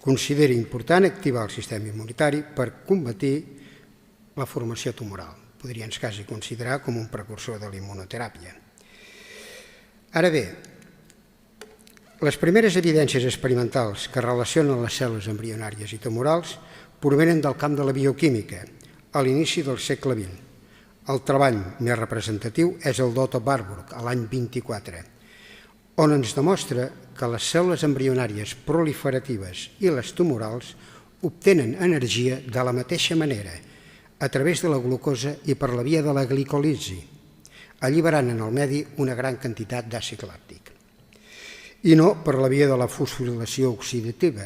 Speaker 5: Considera important activar el sistema immunitari per combatir la formació tumoral. Podríem quasi considerar com un precursor de la immunoteràpia. Ara bé, les primeres evidències experimentals que relacionen les cèl·lules embrionàries i tumorals provenen del camp de la bioquímica, a l'inici del segle XX. El treball més representatiu és el d'Otto Warburg, a l'any 24, on ens demostra que les cèl·lules embrionàries proliferatives i les tumorals obtenen energia de la mateixa manera, a través de la glucosa i per la via de la glicòlisi, alliberant en el medi una gran quantitat d'àcid làctic. I no per la via de la fosforilació oxidativa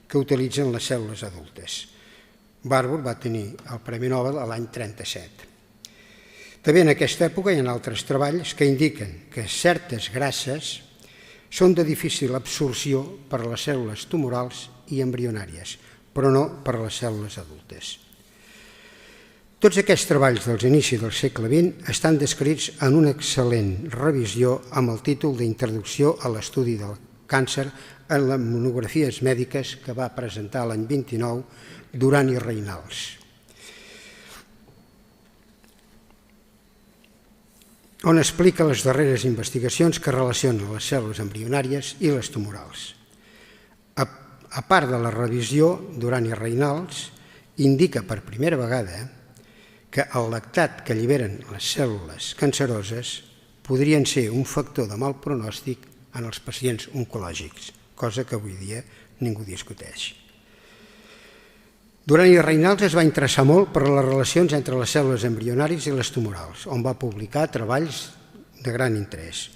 Speaker 5: que utilitzen les cèl·lules adultes. Warburg va tenir el Premi Nobel l'any 1937. També en aquesta època hi ha altres treballs que indiquen que certes grasses són de difícil absorció per a les cèl·lules tumorals i embrionàries, però no per a les cèl·lules adultes. Tots aquests treballs dels inicis del segle XX estan descrits en una excel·lent revisió amb el títol d'Introducció a l'estudi del càncer en les monografies mèdiques que va presentar l'any 29 Duran i Reynals, on explica les darreres investigacions que relacionen les cèl·lules embrionàries i les tumorals. A part de la revisió, Duran i Reynals indica per primera vegada que el lactat que alliberen les cèl·lules canceroses podrien ser un factor de mal pronòstic en els pacients oncològics, cosa que avui dia ningú discuteix. Duran i Reynals es va interessar molt per les relacions entre les cèl·lules embrionàries i les tumorals, on va publicar treballs de gran interès.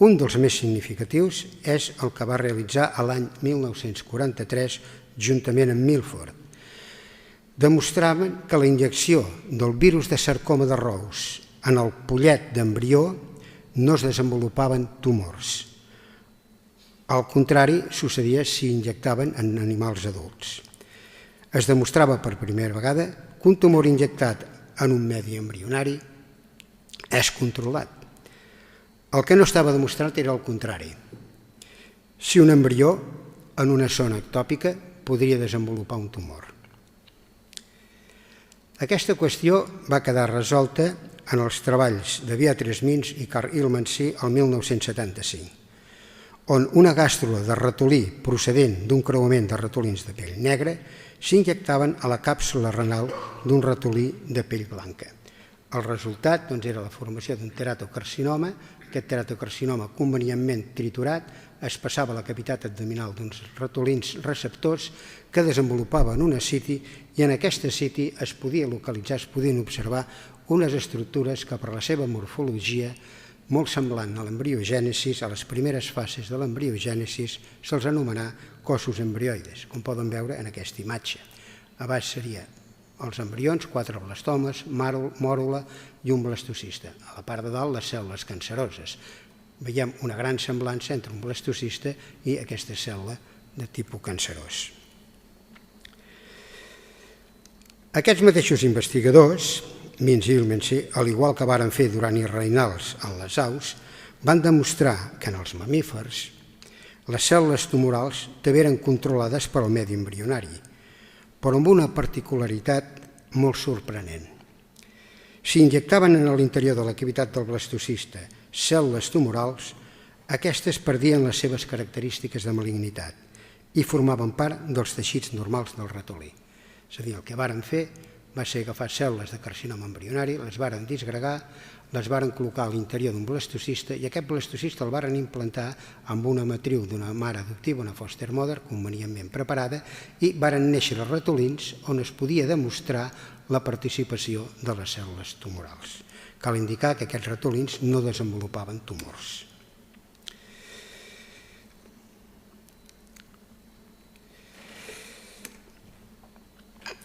Speaker 5: Un dels més significatius és el que va realitzar l'any 1943 juntament amb Milford. Demostraven que la injecció del virus de sarcoma de Rous en el pollet d'embrió no es desenvolupaven tumors. Al contrari, succedia si injectaven en animals adults. Es demostrava per primera vegada que un tumor injectat en un medi embrionari és controlat. El que no estava demostrat era el contrari. Si un embrió en una zona ectòpica podria desenvolupar un tumor. Aquesta qüestió va quedar resolta en els treballs de Beatrice Mintz i Carl Ilmancy el 1975, on una gàstrula de ratolí procedent d'un creuament de ratolins de pell negra s'injectaven a la càpsula renal d'un ratolí de pell blanca. El resultat era la formació d'un teratocarcinoma. Aquest teratocarcinoma convenientment triturat es passava a la cavitat abdominal d'uns ratolins receptors que desenvolupaven una citi i en aquesta citi es podia localitzar, es podien observar unes estructures que per la seva morfologia molt semblant a l'embriogènesi, a les primeres fases de l'embriogènesi se'ls anomenà cossos embrioides, com poden veure en aquesta imatge. A baix seria els embrions, 4 blastomes, mòrula i un blastocista. A la part de dalt, les cèl·lules canceroses. Veiem una gran semblança entre un blastocista i aquesta cèl·lula de tipus cancerós. Aquests mateixos investigadors, Mintz i Ilmancy, al igual que varen fer durant i reinals en les aus, van demostrar que en els mamífers les cèl·lules tumorals també eren controlades per al medi embrionari, però amb una particularitat molt sorprenent. Si injectaven en l'interior de la cavitat del blastocista cèl·lules tumorals, aquestes perdien les seves característiques de malignitat i formaven part dels teixits normals del ratolí. És a dir, el que varen fer va ser agafar cèl·lules de carcinoma embrionari, les varen disgregar, les varen col·locar a l'interior d'un blastocista i aquest blastocista el varen implantar amb una matriu d'una mare adoptiva, una foster mother, convenientment preparada, i varen néixer els ratolins on es podia demostrar la participació de les cèl·lules tumorals. Cal indicar que aquests ratolins no desenvolupaven tumors.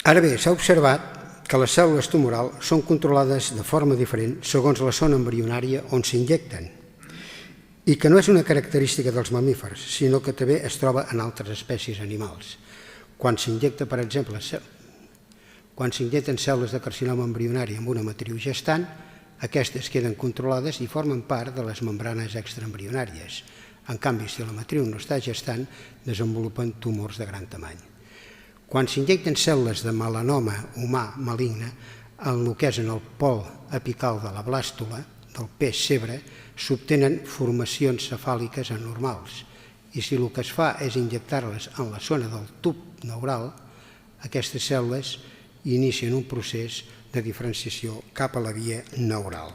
Speaker 5: Ara bé, s'ha observat que les cèl·lules tumorals són controlades de forma diferent segons la zona embrionària on s'injecten i que no és una característica dels mamífers, sinó que també es troba en altres espècies animals. Quan s'injecten, per exemple, cèl·lules de carcinoma embrionari amb una matriu gestant, aquestes queden controlades i formen part de les membranes extraembrionàries. En canvi, si la matriu no està gestant, desenvolupen tumors de gran tamany. Quan s'injecten cèl·lules de melanoma humà maligne en el que és en el pol apical de la blàstula, del peix cebre, s'obtenen formacions cefàliques anormals. I si el que es fa és injectar-les en la zona del tub neural, aquestes cèl·lules inicien un procés de diferenciació cap a la via neural.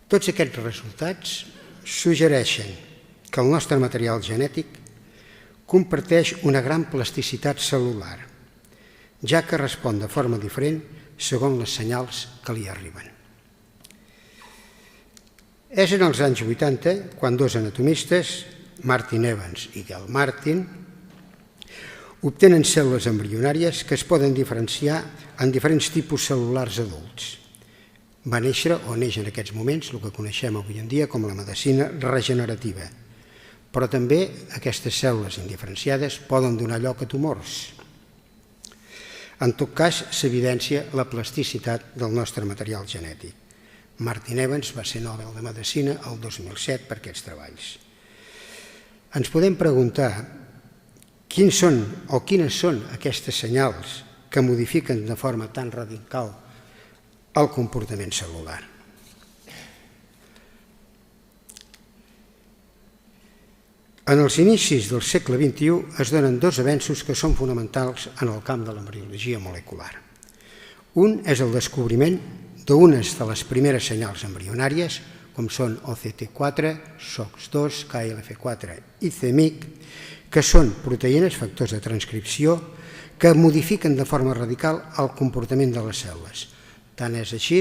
Speaker 5: Tots aquests resultats suggereixen que el nostre material genètic comparteix una gran plasticitat cel·lular, ja que respon de forma diferent segons les senyals que li arriben. És en els anys 80 quan dos anatomistes, Martin Evans i Gail Martin, obtenen cèl·lules embrionàries que es poden diferenciar en diferents tipus cel·lulars adults. Va néixer o neix en aquests moments el que coneixem avui en dia com la medicina regenerativa, però també aquestes cèl·lules indiferenciades poden donar lloc a tumors. En tot cas, s'evidencia la plasticitat del nostre material genètic. Martin Evans va ser Nobel de Medicina el 2007 per aquests treballs. Ens podem preguntar quines són aquestes senyals que modifiquen de forma tan radical el comportament cel·lular. En els inicis del segle XXI es donen dos avenços que són fonamentals en el camp de l'embriologia molecular. Un és el descobriment d'unes de les primeres senyals embrionàries, com són OCT4, SOX2, KLF4 i CMYC, que són proteïnes, factors de transcripció, que modifiquen de forma radical el comportament de les cèl·lules. Tant és així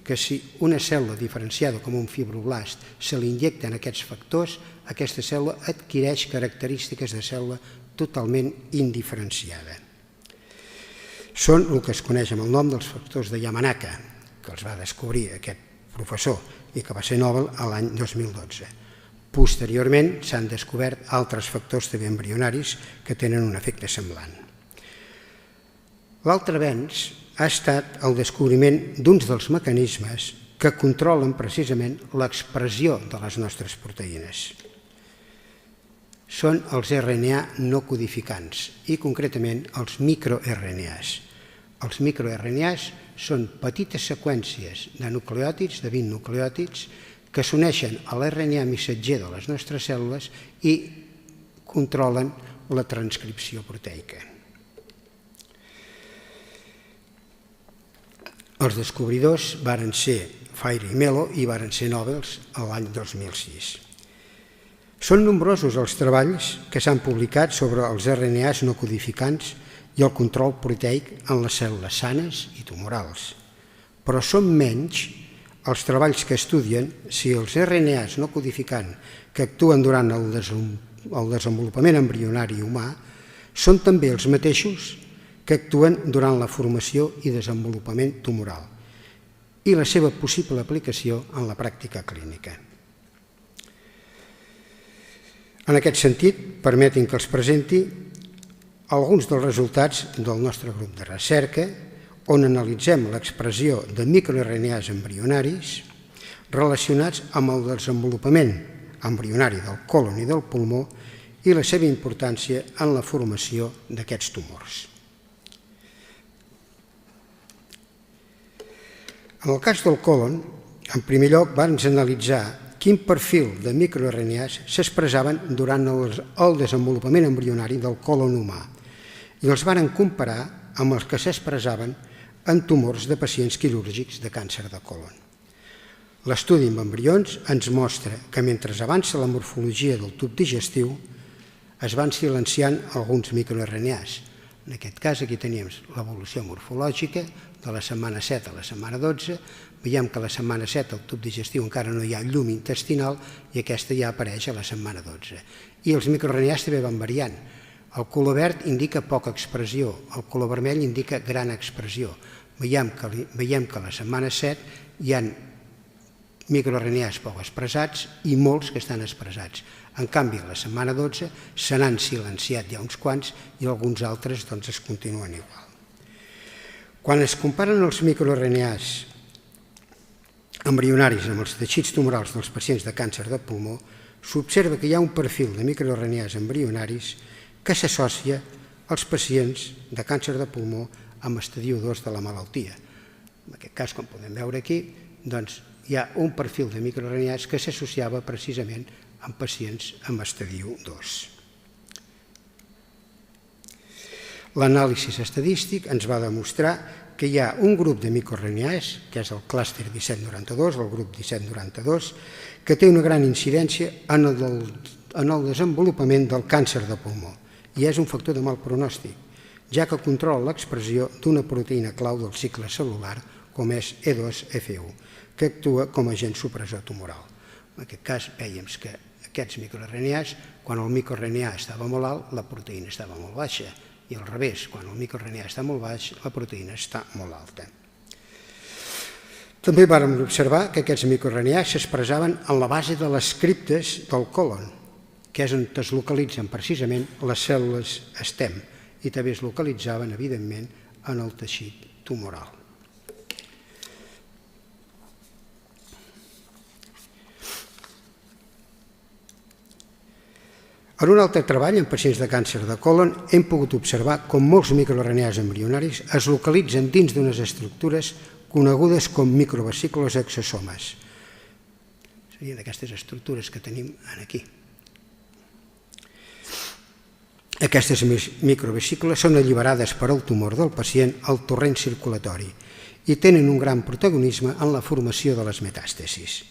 Speaker 5: que si una cèl·lula diferenciada com un fibroblast se li injecten aquests factors, aquesta cèl·lula adquireix característiques de cèl·lula totalment indiferenciada. Són el que es coneix amb el nom dels factors de Yamanaka, que els va descobrir aquest professor i que va ser Nobel l'any 2012. Posteriorment s'han descobert altres factors també embrionaris que tenen un efecte semblant. L'altre avenç ha estat el descobriment d'uns dels mecanismes que controlen precisament l'expressió de les nostres proteïnes. Són els RNA no codificants i concretament els microRNAs. Els microRNAs són petites seqüències de nucleòtids, de 20 nucleòtids, que s'uneixen a l'RNA missatger de les nostres cèl·lules i controlen la transcripció proteica. Els descobridors varen ser Fire i Melo i varen ser Nobels l'any 2006. Són nombrosos els treballs que s'han publicat sobre els RNAs no codificants i el control proteic en les cèl·lules sanes i tumorals, però són menys els treballs que estudien si els RNAs no codificants que actuen durant el desenvolupament embrionari humà són també els mateixos que actuen durant la formació i desenvolupament tumoral i la seva possible aplicació en la pràctica clínica. En aquest sentit, permetin que els presenti alguns dels resultats del nostre grup de recerca on analitzem l'expressió de microRNAs embrionaris relacionats amb el desenvolupament embrionari del còlon i del pulmó i la seva importància en la formació d'aquests tumors. En el cas del còlon, en primer lloc vam analitzar quin perfil de microRNAs s'expressaven durant el desenvolupament embrionari del còlon humà i els varen comparar amb els que s'expressaven en tumors de pacients quirúrgics de càncer de còlon. L'estudi amb embrions ens mostra que mentre avança la morfologia del tub digestiu es van silenciant alguns microRNAs. En aquest cas aquí teníem l'evolució morfològica de la setmana 7 a la setmana 12. Veiem que a la setmana 7 al tub digestiu encara no hi ha llum intestinal i aquesta ja apareix a la setmana 12. I els microRNAs també van variant. El color verd indica poca expressió, el color vermell indica gran expressió. Veiem que a la setmana 7 hi ha microRNAs poc expressats i molts que estan expressats. En canvi, a la setmana 12 se n'han silenciat ja uns quants i alguns altres es continuen igual. Quan es comparen els microRNAs embrionaris amb els teixits tumorals dels pacients de càncer de pulmó, s'observa que hi ha un perfil de microRNAs embrionaris que s'associa als pacients de càncer de pulmó amb estadiu 2 de la malaltia. En aquest cas, com podem veure aquí, hi ha un perfil de microRNAs que s'associava precisament amb pacients amb estadiu 2. L'anàlisi estadístic ens va demostrar que hi ha un grup de microRNAs, que és el clúster 1792, el grup 1792, que té una gran incidència en el desenvolupament del càncer de pulmó i és un factor de mal pronòstic, ja que controla l'expressió d'una proteïna clau del cicle cel·lular com és E2F1, que actua com a agent supressor tumoral. En aquest cas vèiem que aquests microRNAs, quan el microRNA estava molt alt, la proteïna estava molt baixa, i al revés, quan el microRNA està molt baix, la proteïna està molt alta. També vam observar que aquests microRNAs s'expressaven en la base de les criptes del còlon, que és on es localitzen precisament les cèl·lules STEM, i també es localitzaven, evidentment, en el teixit tumoral. En un altre treball, en pacients de càncer de còlon, hem pogut observar com molts microRNAs embrionaris es localitzen dins d'unes estructures conegudes com microvesícules exosomes. Serien aquestes estructures que tenim aquí. Aquestes microvesícules són alliberades per al tumor del pacient al torrent circulatori i tenen un gran protagonisme en la formació de les metàstasis.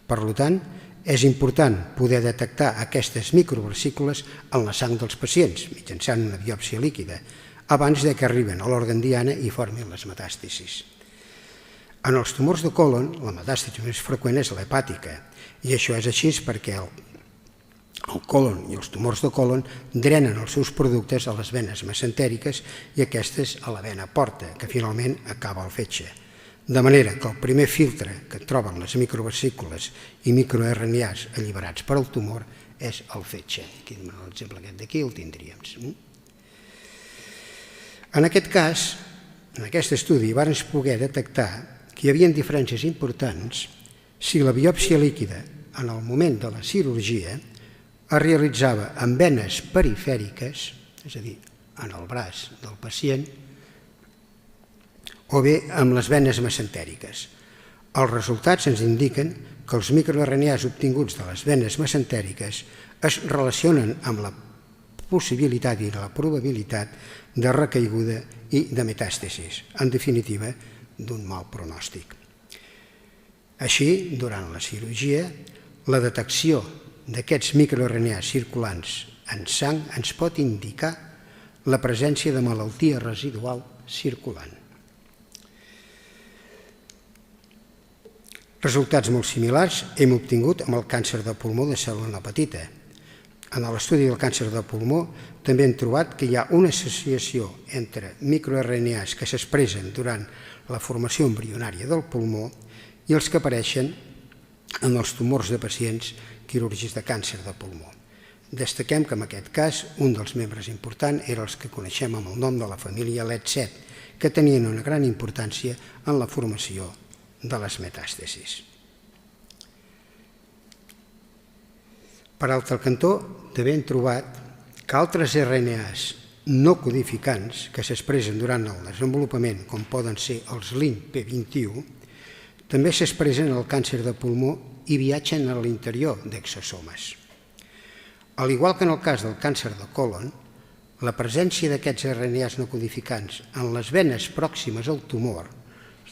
Speaker 5: Per tant, és important poder detectar aquestes microvesícules en la sang dels pacients mitjançant una biòpsia líquida abans que arriben a l'òrgan diana i formin les metàstasis. En els tumors de còlon, la metàstasi més freqüent és l'hepàtica i això és així perquè el còlon i els tumors de còlon drenen els seus productes a les venes mesentèriques i aquestes a la vena porta, que finalment acaba al fetge. de manera que el primer filtre que troben les microvesícules i microRNAs alliberats per al tumor és el fetge. Aquí, l'exemple aquest d'aquí el tindríem. En aquest cas, en aquest estudi, varen poder detectar que hi havia diferències importants si la biòpsia líquida en el moment de la cirurgia es realitzava amb venes perifèriques, és a dir, en el braç del pacient, o bé amb les venes mesentèriques. Els resultats ens indiquen que els microRNAs obtinguts de les venes mesentèriques es relacionen amb la possibilitat i la probabilitat de recaiguda i de metàstasis, en definitiva, d'un mal pronòstic. Així, durant la cirurgia, la detecció d'aquests microRNAs circulants en sang ens pot indicar la presència de malaltia residual circulant. Resultats molt similars hem obtingut amb el càncer de pulmó de cèl·lula petita. En l'estudi del càncer de pulmó també hem trobat que hi ha una associació entre microRNAs que s'expressen durant la formació embrionària del pulmó i els que apareixen en els tumors de pacients quirúrgics de càncer de pulmó. Destaquem que en aquest cas un dels membres importants era els que coneixem amb el nom de la família LET7, que tenien una gran importància en la formació de les metàstasis. Per altre cantó, també hem trobat que altres RNAs no codificants que s'expressen durant el desenvolupament, com poden ser els LINP-P21, també s'expressen en el càncer de pulmó i viatgen a l'interior d'exosomes. Al igual que en el cas del càncer de còlon, la presència d'aquests RNAs no codificants en les venes pròximes al tumor,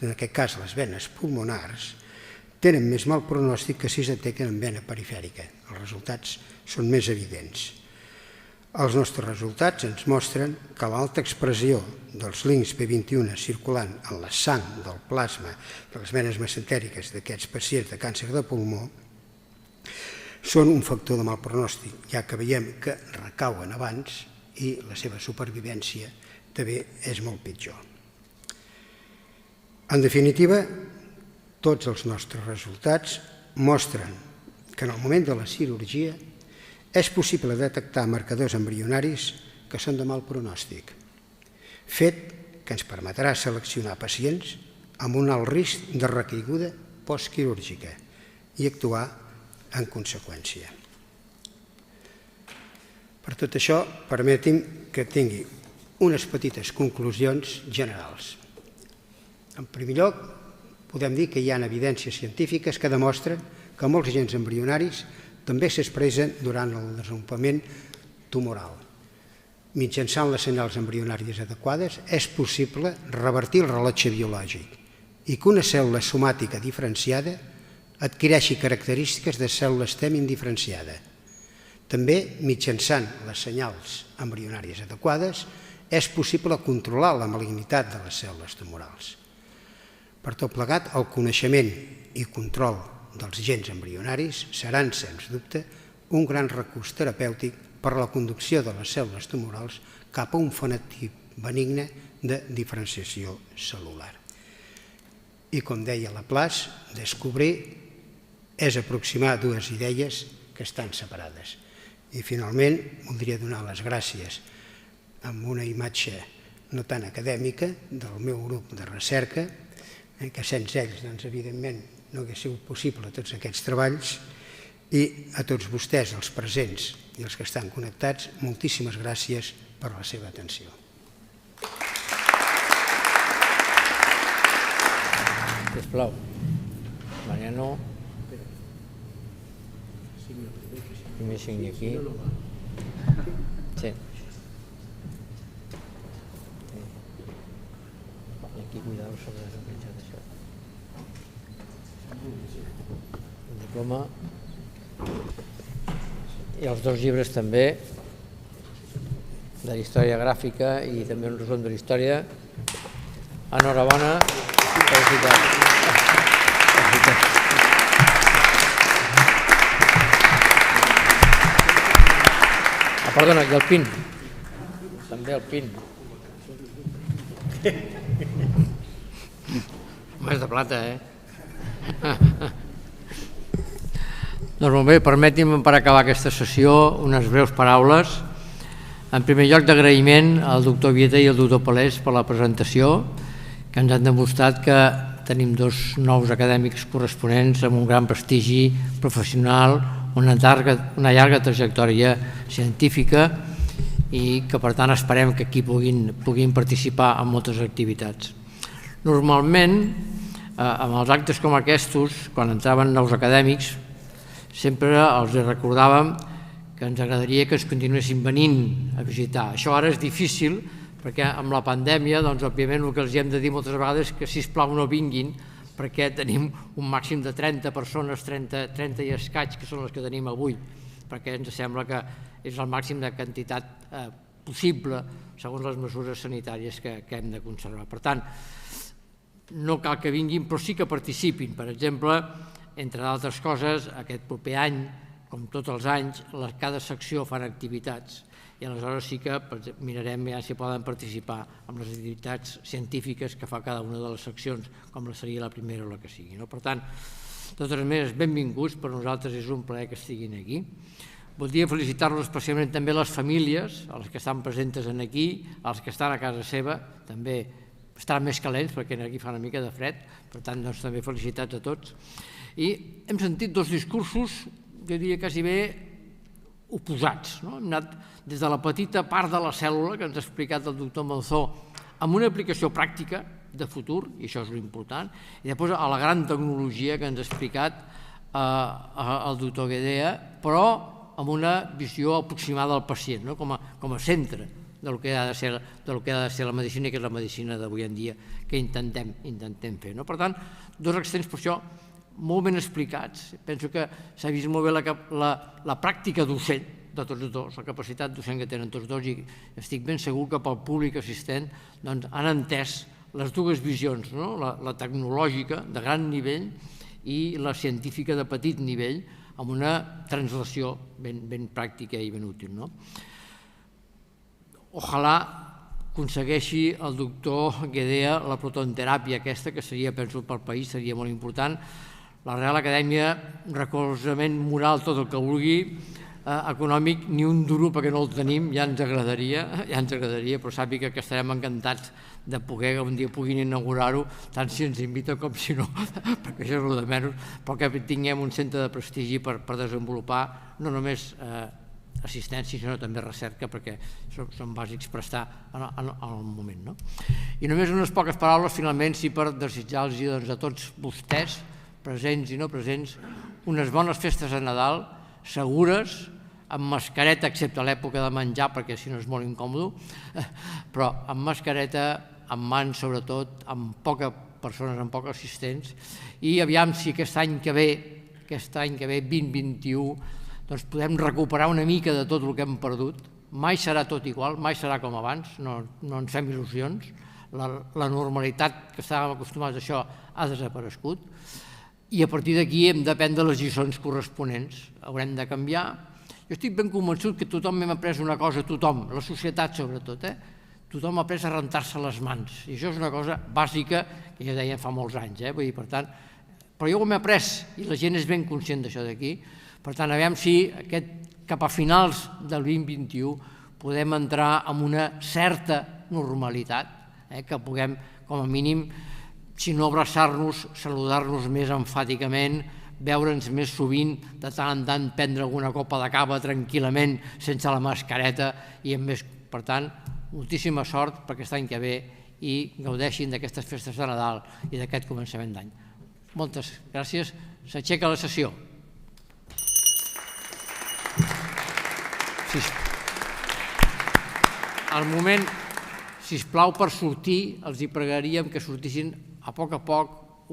Speaker 5: en aquest cas les venes pulmonars, tenen més mal pronòstic que si es detecten en vena perifèrica. Els resultats són més evidents. Els nostres resultats ens mostren que l'alta expressió dels links P21 circulant en la sang del plasma de les venes mesentèriques d'aquests pacients de càncer de pulmó són un factor de mal pronòstic, ja que veiem que recauen abans i la seva supervivència també és molt pitjor. En definitiva, tots els nostres resultats mostren que en el moment de la cirurgia és possible detectar marcadors embrionaris que són de mal pronòstic, fet que ens permetrà seleccionar pacients amb un alt risc de recaiguda postquirúrgica i actuar en conseqüència. Per tot això, permeti'm que tingui unes petites conclusions generals. En primer lloc, podem dir que hi ha evidències científiques que demostren que molts gens embrionaris també s'expressen durant el desenvolupament tumoral. Mitjançant les senyals embrionàries adequades és possible revertir el rellotge biològic i que una cèl·lula somàtica diferenciada adquireixi característiques de cèl·lula STEM indiferenciada. També, mitjançant les senyals embrionàries adequades, és possible controlar la malignitat de les cèl·lules tumorals. Per tot plegat, el coneixement i control dels gens embrionaris seran, sens dubte, un gran recurs terapèutic per a la conducció de les cèl·lules tumorals cap a un fenotip benigne de diferenciació cel·lular. I com deia Laplace, descobrir és aproximar dues idees que estan separades. I finalment voldria donar les gràcies amb una imatge no tan acadèmica del meu grup de recerca, que sense ells, doncs, evidentment, no hagués sigut possible tots aquests treballs, i a tots vostès, els presents i els que estan connectats, moltíssimes gràcies per la seva atenció.
Speaker 1: Sisplau. Mariano. Primer signi aquí. Sí. I aquí, cuidado sobre el penjat això. El diploma. I els dos llibres també, de la història gràfica i també un resum de la història. Enhorabona i felicitats. Perdona, i el PIN. També el PIN. Més de plata, Doncs molt bé, permeti'm per acabar aquesta sessió unes breus paraules. En primer lloc, d'agraïment al doctor Vieta i al doctor Palés per la presentació, que ens han demostrat que tenim dos nous acadèmics corresponents amb un gran prestigi professional, una llarga trajectòria científica i que, per tant, esperem que aquí puguin participar en moltes activitats. Normalment, amb els actes com aquests, quan entraven nous acadèmics, sempre els recordàvem que ens agradaria que ens continuessin venint a visitar. Això ara és difícil perquè amb la pandèmia, doncs, òbviament, el que els hem de dir moltes vegades és que, sisplau, no vinguin, perquè tenim un màxim de 30 persones, 30 i escaig, que són les que tenim avui, perquè ens sembla que és el màxim de quantitat possible segons les mesures sanitàries que hem de conservar. Per tant, no cal que vinguin, però sí que participin. Per exemple, entre d'altres coses, aquest proper any, com tots els anys, cada secció fan activitats i aleshores sí que mirarem si poden participar en les activitats científiques que fa cada una de les seccions, com seria la primera o la que sigui. Per tant, de totes maneres, benvinguts, per nosaltres és un plaer que estiguin aquí. Voldria felicitar-los especialment també les famílies, els que estan presents aquí, els que estan a casa seva, també estaran més calents perquè aquí fa una mica de fred, per tant, també felicitats a tots. I hem sentit dos discursos, jo diria quasi bé oposats. Hem anat des de la petita part de la cèl·lula que ens ha explicat el doctor Monzó amb una aplicació pràctica de futur, i això és l'important, i després a la gran tecnologia que ens ha explicat el doctor Guedea, però amb una visió aproximada al pacient, com a centre del que ha de ser la medicina, que és la medicina d'avui en dia que intentem fer. Per tant, dos extrems per això molt ben explicats. Penso que s'ha vist molt bé la pràctica docent de tots dos, la capacitat docent que tenen tots dos, i estic ben segur que pel públic assistent han entès les dues visions, la tecnològica de gran nivell i la científica de petit nivell, amb una translació ben pràctica i ben útil. Ojalà aconsegueixi el doctor Guedea la protonteràpia aquesta, que seria, penso, pel país seria molt important. La Real Acadèmia, recolzament moral, tot el que vulgui, econòmic, ni un duro perquè no el tenim, ja ens agradaria, però sàpiga que estarem encantats de poder un dia puguin inaugurar-ho, tant si ens invita com si no, perquè això és el de menys, però que tinguem un centre de prestigi per desenvolupar no només assistència, sinó també recerca, perquè són bàsics per estar en el moment. I només unes poques paraules, finalment, sí, per desitjar-los a tots vostès, presents i no presents, unes bones festes de Nadal, segures, amb mascareta, excepte a l'època de menjar, perquè si no és molt incòmode, però amb mascareta, amb mans sobretot, amb poques persones, amb pocs assistents, i aviam si aquest any que ve, 2021, doncs podem recuperar una mica de tot el que hem perdut. Mai serà tot igual, mai serà com abans, no ens fem il·lusions. La normalitat que estàvem acostumats a això ha desaparegut i a partir d'aquí hem de prendre les lliçons corresponents. Haurem de canviar. Jo estic ben convençut que tothom hem après una cosa, tothom, la societat sobretot, tothom ha après a rentar-se les mans, i això és una cosa bàsica que ja deien fa molts anys, per tant, però jo ho hem après i la gent és ben conscient d'això d'aquí. Per tant, aviam si cap a finals del 2021 podem entrar en una certa normalitat, que puguem, com a mínim, si no abraçar-nos, saludar-nos més emfàticament, veure'ns més sovint, de tant en tant prendre alguna copa de cava tranquil·lament, sense la mascareta i amb més. Per tant, moltíssima sort per aquest any que ve i gaudeixin d'aquestes festes de Nadal i d'aquest començament d'any. Moltes gràcies. S'aixeca la sessió. Al moment, sisplau, per sortir, els hi pregaríem que sortissin a poc,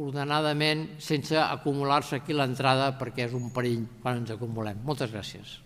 Speaker 1: ordenadament, sense acumular-se aquí l'entrada, perquè és un perill quan ens acumulem. Moltes gràcies.